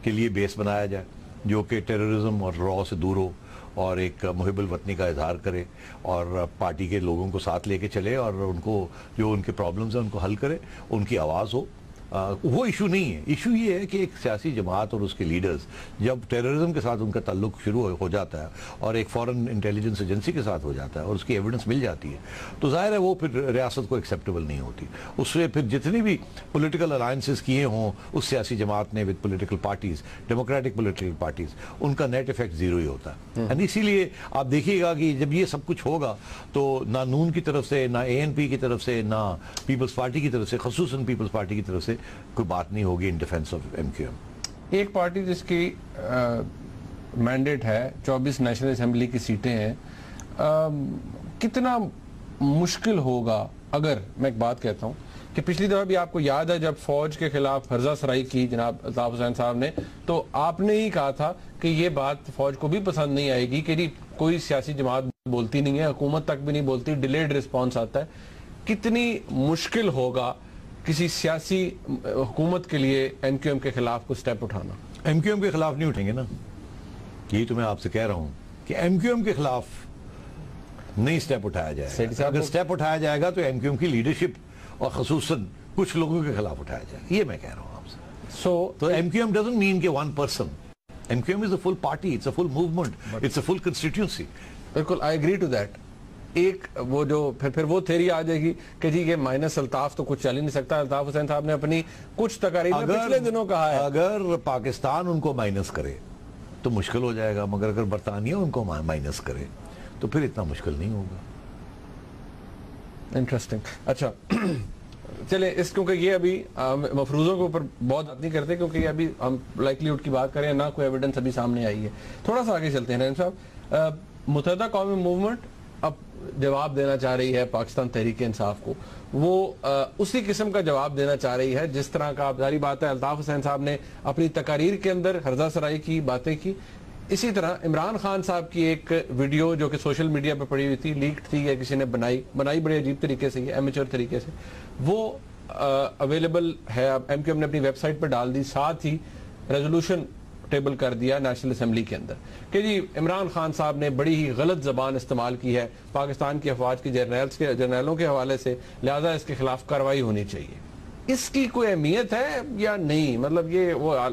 के लिए बेस बनाया जाए, जो कि टेररिज्म और रॉ से दूर हो और एक मुहिबुल वतनी का इजहार करे और पार्टी के लोगों को साथ लेके चले और उनको जो उनके प्रॉब्लम्स हैं उनको हल करे, उनकी आवाज़ हो। वो इशू नहीं है, इशू ये है कि एक सियासी जमात और उसके लीडर्स जब टेररिज्म के साथ उनका ताल्लुक शुरू हो जाता है और एक फॉरेन इंटेलिजेंस एजेंसी के साथ हो जाता है और उसकी एविडेंस मिल जाती है, तो जाहिर है वो फिर रियासत को एक्सेप्टेबल नहीं होती। उससे फिर जितनी भी पॉलिटिकल अलायंसेस किए हों उस सियासी जमात ने with political parties, democratic political parties, उनका नेट इफेक्ट जीरो ही होता है। एंड इसीलिए आप देखिएगा कि जब ये सब कुछ होगा तो ना नून की तरफ से, ना ANP की तरफ से, ना पीपल्स पार्टी की तरफ से, खसूसन पीपल्स पार्टी की तरफ से कोई बात नहीं होगी इन डिफेंस ऑफ MQM।
एक पार्टी जिसकी मैंडेट है 24 नेशनल असेंबली की सीटें हैं, कितना मुश्किल होगा अगर, मैं एक बात कहता हूं कि पिछली दफा भी आपको याद है जब फौज के खिलाफ फर्जा सराई की जनाब अल्ताफ हुसैन साहब ने, तो आपने ही कहा था कि ये बात फौज को भी पसंद नहीं आएगी कि जी कोई सियासी जमात बोलती नहीं है, हुकूमत तक भी नहीं बोलती, डिलेड रिस्पॉन्स आता है। कितनी मुश्किल होगा किसी सियासी हुकूमत के लिए MQM के खिलाफ कुछ स्टेप उठाना?
MQM के खिलाफ नहीं उठेंगे ना, यही तो मैं आपसे कह रहा हूं कि MQM के खिलाफ नहीं स्टेप उठाया जाएगा। अगर स्टेप उठाया जाएगा तो MQM की लीडरशिप और खसूसन कुछ लोगों के खिलाफ उठाया जाएगा, ये मैं कह रहा हूं आपसे। तो MQM डजंट मीन कि one person, MQM is a full party, it's a full movement, it's a full constituency.
बिल्कुल, आई एग्री टू दैट। एक वो जो फिर वो थ्योरी आ जाएगी कि जी ये माइनस अल्ताफ तो कुछ चल ही नहीं सकता। अल्ताफ हुसैन साहब ने अपनी कुछ तकारीर में पिछले दिनों कहा है
अगर पाकिस्तान उनको माइनस करे तो मुश्किल हो जाएगा, मगर अगर बरतानिया उनको माइनस करे तो फिर इतना मुश्किल नहीं होगा।
इंटरेस्टिंग। अच्छा चले इस, क्योंकि ये अभी मफरूजों के ऊपर बहुत बात नहीं करते क्योंकि ये अभी हम लाइकलीहुड की बात करें, ना कोई एविडेंस अभी सामने आई है। थोड़ा सा आगे चलते हैं नईम साहब। मुत्तहिदा कौमी मूवमेंट अब जवाब देना चाह रही है पाकिस्तान तहरीक इंसाफ को, वो उसी किस्म का जवाब देना चाह रही है जिस तरह का, जारी बात है अल्ताफ हुसैन साहब ने अपनी तकारीर के अंदर हरजा सराई की बातें की। इसी तरह इमरान खान साहब की एक वीडियो जो कि सोशल मीडिया पर पड़ी हुई थी, लीक्ड थी या किसी ने बनाई बड़े अजीब तरीके से, एमेच्योर तरीके से, वो अवेलेबल है। अब एमक्यूएम ने अपनी वेबसाइट पर डाल दी, साथ ही रेजोल्यूशन टेबल कर दिया नेशनल असेंबली के अंदर कि जी इमरान खान साहब ने बड़ी ही गलत जबान इस्तेमाल की है पाकिस्तान की अफवाज के जर्नलों के हवाले से, लिहाजा इसके खिलाफ कार्रवाई होनी चाहिए। इसकी कोई अहमियत है या नहीं? मतलब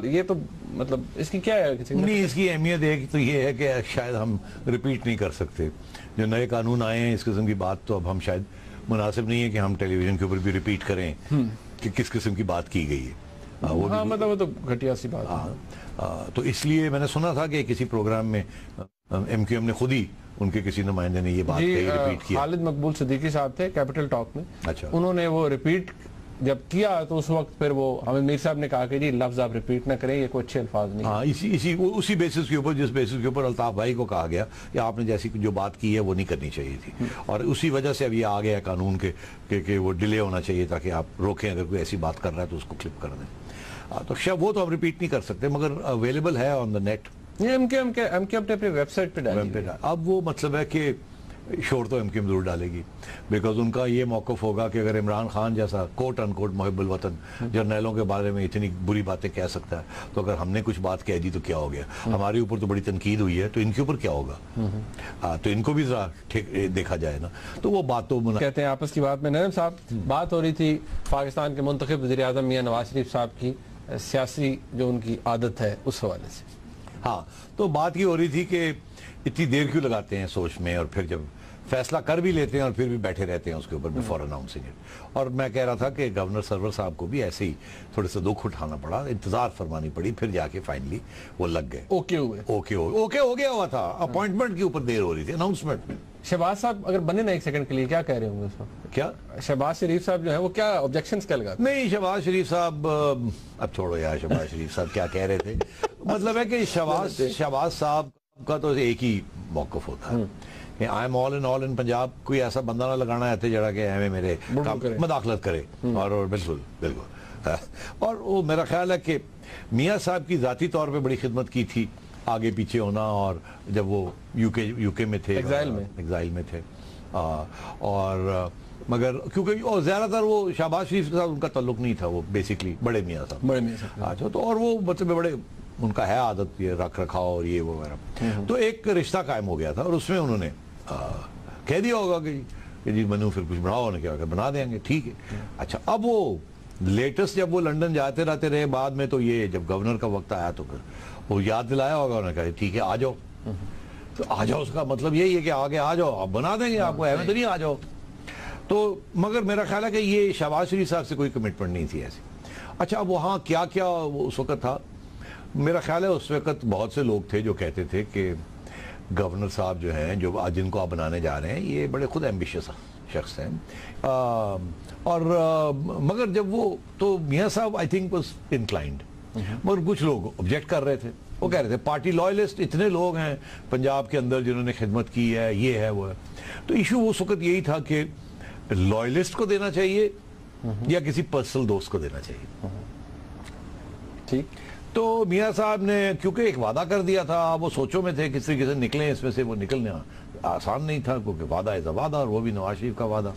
ये तो मतलब इसकी क्या है?
नहीं, इसकी अहमियत एक तो ये है कि शायद हम रिपीट नहीं कर सकते। जो नए कानून आए हैं इस किस्म की बात तो अब हम शायद मुनासिब नहीं है कि हम टेलीविजन के ऊपर भी रिपीट करें कि किस किस्म की बात की गई है।
मतलब वो तो घटिया सी बात
है। तो इसलिए मैंने सुना था कि किसी प्रोग्राम में एमक्यूएम ने खुद ही, उनके किसी नुमाइंदे ने ये बात कही, रिपीट किया।
खालिद मकबूल सिद्दीकी साहब थे कैपिटल टॉक में,
अच्छा,
उन्होंने वो रिपीट जब किया तो उस वक्त फिर वो हामिद मीर साहब ने कहा कि जी लफ्ज आप रिपीट ना करें, ये कोई अच्छे अल्फाज नहीं।
हाँ, उसी बेसिस के ऊपर, जिस बेसिस के ऊपर अल्ताफ भाई को कहा गया कि आपने जैसी जो बात की है वो नहीं करनी चाहिए थी, और उसी वजह से अब ये आ गया कानून के वो डिले होना चाहिए ताकि आप रोकें, अगर कोई ऐसी बात कर रहा है तो उसको क्लिप कर दें। तो शायद वो तो हम रिपीट नहीं कर सकते, मगर अवेलेबल है ऑन द नेट।
एमक्यूएम ने अपनी वेबसाइट पे डाली।
अब वो मतलब है कि शोर तो एमक्यूएम जरूर डालेगी, बिकॉज उनका ये मौकफ होगा कि अगर इमरान खान जैसा कोट अनकोट मुहिब्बुल वतन जर्नलों के बारे में इतनी बुरी बातें कह सकता है, तो अगर हमने कुछ बात कह दी तो क्या हो गया? हमारे ऊपर तो बड़ी तनकीद हुई है, तो इनके ऊपर क्या होगा? तो इनको भी जरा ठीक देखा जाए ना। तो वो बात तो
कहते हैं आपस की बात में। नईम साहब, बात हो रही थी पाकिस्तान के मुंतखब वज़ीर आज़म मियां नवाज शरीफ साहब की सियासी जो उनकी आदत है उस हवाले से।
हाँ, तो बात ये हो रही थी कि इतनी देर क्यों लगाते हैं सोच में, और फिर जब फैसला कर भी लेते हैं और फिर भी बैठे रहते हैं उसके ऊपर बिफोर अनाउंसिंग इट। और मैं कह रहा था कि गवर्नर सरवर साहब को भी ऐसे ही थोड़े से दुख उठाना पड़ा, इंतजार फरमानी पड़ी, फिर जाके फाइनली वो लग गए, ओके हो गया हुआ था। अपॉइंटमेंट के ऊपर देर हो रही थी, अनाउंसमेंट में।
शहबाज साहब अगर बने ना एक सेकंड के लिए, क्या कह रहे होंगे इस वक्त?
क्या
शहबाज शरीफ साहब जो है वो क्या ऑब्जेक्शंस क्या लगाते?
नहीं, शहबाज शरीफ साहब, अब छोड़ो यार, शहबाज शरीफ साहब क्या कह रहे थे। मतलब है कि शहबाज साहब का तो एक ही मौकफ होता है, I am all in Punjab. कोई ऐसा बंदा ना लगाना है जरा के हमें मेरे मदाखलत करे। और बिल्कुल और वो मेरा ख्याल है कि मियाँ साहब की जाती तौर पे बड़ी खिदमत की थी, आगे पीछे होना, और जब वो यूके में थे, एग्जाइल में थे, और मगर क्योंकि और ज्यादातर वो शहबाज शरीफ के साथ उनका ताल्लुक नहीं था, वो बेसिकली बड़े मियाँ साहब। अच्छा, तो और वो मतलब बड़े, उनका है आदत ये रख रखाव और ये वो वगैरह, तो एक रिश्ता कायम हो गया था, और उसमें उन्होंने कह दिया होगा कि जी बनू फिर कुछ बनाओ, उन्होंने क्या बना देंगे, ठीक है। अच्छा, अब वो लेटेस्ट जब वो लंदन जाते रहते रहे बाद में, तो ये जब गवर्नर का वक्त आया तो फिर वो याद दिलाया होगा, उन्होंने कहा ठीक है आ जाओ। तो आ जाओ उसका मतलब यही है कि आगे आ जाओ, आप बना देंगे, आपको एवं तो नहीं, आ जाओ। तो मगर मेरा ख्याल है कि ये शहबाज शरीफ साहब से कोई कमिटमेंट नहीं थी ऐसी। अच्छा, अब वहाँ क्या क्या उस वक्त था, मेरा ख्याल है उस वक्त बहुत से लोग थे जो कहते थे कि गवर्नर साहब जो हैं, जो आज जिनको आप बनाने जा रहे हैं, ये बड़े खुद एम्बिशियस शख्स हैं, मगर जब वो तो मियाँ साहब आई थिंक वाज इंक्लाइंड, मगर कुछ लोग ऑब्जेक्ट कर रहे थे। वो कह रहे थे पार्टी लॉयलिस्ट इतने लोग हैं पंजाब के अंदर जिन्होंने खिदमत की है, ये है वो है। तो इशू उस वक्त यही था कि लॉयलिस्ट को देना चाहिए या किसी पर्सनल दोस्त को देना चाहिए।
ठीक,
तो मियाँ साहब ने क्योंकि एक वादा कर दिया था, वो सोचों में थे किस तरीके से निकले इसमें से, वो निकलना आसान नहीं था क्योंकि वादा इज अ वादा, और वो भी नवाज शरीफ का वादा।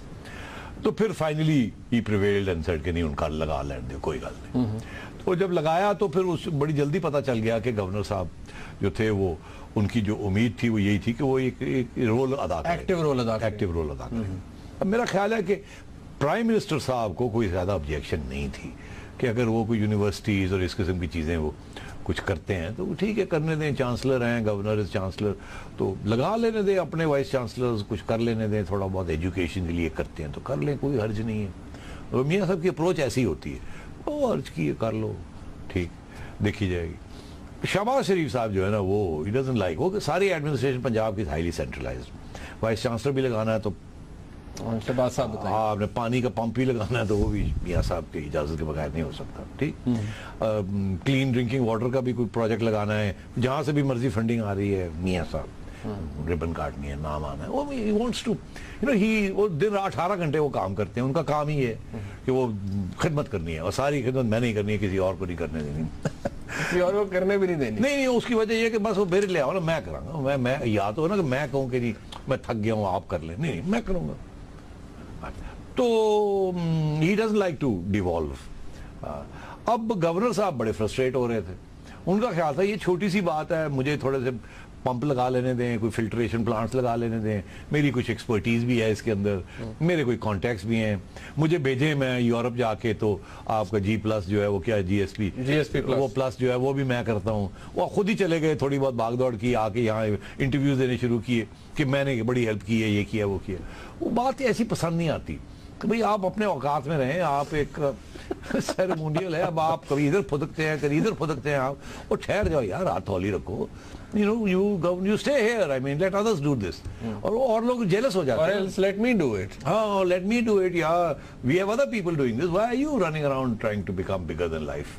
तो फिर finally he prevailed and said कि नहीं, उनका लगा लेने दो, कोई गल नहीं। तो जब लगाया तो फिर उस बड़ी जल्दी पता चल गया कि गवर्नर साहब जो थे, वो उनकी जो उम्मीद थी वो यही थी कि वो एक रोल अदा करें, एक्टिव रोल अदा करें। अब मेरा ख्याल है कि प्राइम मिनिस्टर साहब को कोई ज्यादा ऑब्जेक्शन नहीं थी कि अगर वो कोई यूनिवर्सिटीज और इस किस्म की चीजें वो कुछ करते हैं तो ठीक है, करने दें, चांसलर हैं, गवर्नर इज चांसलर, तो लगा लेने दें, अपने वाइस चांसलर्स कुछ कर लेने दें, थोड़ा बहुत एजुकेशन के लिए करते हैं तो कर लें, कोई हर्ज नहीं है। तो मियाँ साहब की अप्रोच ऐसी होती है, वो हर्ज की कर लो, ठीक, देखी जाएगी। शहबाज शरीफ साहब जो है ना, वो ही डजंट लाइक, वो सारी एडमिनिस्ट्रेशन पंजाब की हाईली सेंट्रलाइज्ड, वाइस चांसलर भी लगाना है तो
शहबाज साहब,
हाँ, आपने पानी का पंप भी लगाना है तो वो भी मियाँ साहब की इजाजत के बगैर नहीं हो सकता, ठीक। क्लीन ड्रिंकिंग वाटर का भी कोई प्रोजेक्ट लगाना है, जहाँ से भी मर्जी फंडिंग आ रही है, मियाँ साहब रिबन काटनी है, नाम आना है, वो he wants to you know he वो दिन 18 घंटे वो काम करते हैं, उनका काम ही है कि वो खिदमत करनी है, और सारी खिदमत मैंने ही करनी है, किसी और को नहीं करने देनी।
किसी और को करने भी नहीं देनी।
नहीं, उसकी वजह ये कि बस वो मेरे ले आओ ना, मैं कराऊंगा। मैं या तो ना कि मैं कहूँ कि नहीं मैं थक गया हूँ आप कर ले, नहीं मैं करूँगा। तो he doesn't like to devolve. अब गवर्नर साहब बड़े फ्रस्ट्रेट हो रहे थे, उनका ख्याल था ये छोटी सी बात है, मुझे थोड़े से पंप लगा लेने दें, कोई फिल्ट्रेशन प्लांट्स लगा लेने दें, मेरी कुछ एक्सपर्टीज भी है इसके अंदर, मेरे कोई कॉन्टैक्ट्स भी हैं, मुझे भेजें, मैं यूरोप जाके तो आपका G+ जो है वो क्या है GSP वो प्लस जो है वो भी मैं करता हूँ। वो खुद ही चले गए, थोड़ी बहुत भागदौड़ की, आके यहाँ इंटरव्यूज देने शुरू किए कि मैंने बड़ी हेल्प की है, ये किया वो किया। वो बात ऐसी पसंद नहीं आती कि भाई आप अपने औकात में रहें, आप एक सेरेमोनियल है, अब आप कभी इधर फुदकते हैं कभी इधर फुदकते हैं, आप वो ठहर जाओ यार, हाथ हौली रखो, you know you stay here, I mean let others do this। और लोग जेलस हो जाते हैं,
or else let me do it।
हाँ, let me do it, yeah, we have other people doing this, why are you running around trying to become bigger than life।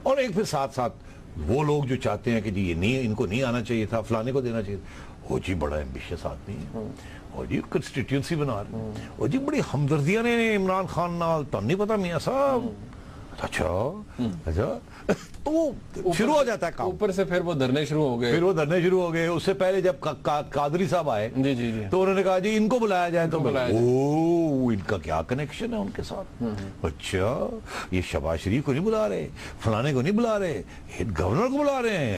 और एक फिर साथ साथ वो लोग जो चाहते हैं कि जी ये नहीं, इनको नहीं आना चाहिए था, फलाने को देना चाहिए, वो जी बड़ा एम्बिशियस आदमी है, और जी कंस्टिट्यूंसी बना रहे, और जी बड़ी हमदर्दियां ने इमरान खान नाल, तो नहीं पता मियां साहब। अच्छा तो शुरू हो जाता है काम,
ऊपर से फिर वो धरने शुरू हो गए।
उससे पहले जब कादरी साहब आए
जी
तो उन्होंने कहा जी इनको बुलाया जाए, तो ओ इनका क्या कनेक्शन है उनके साथ, अच्छा ये शहबाज शरीफ को नहीं बुला रहे, फलाने को नहीं बुला रहे, गवर्नर को बुला रहे हैं।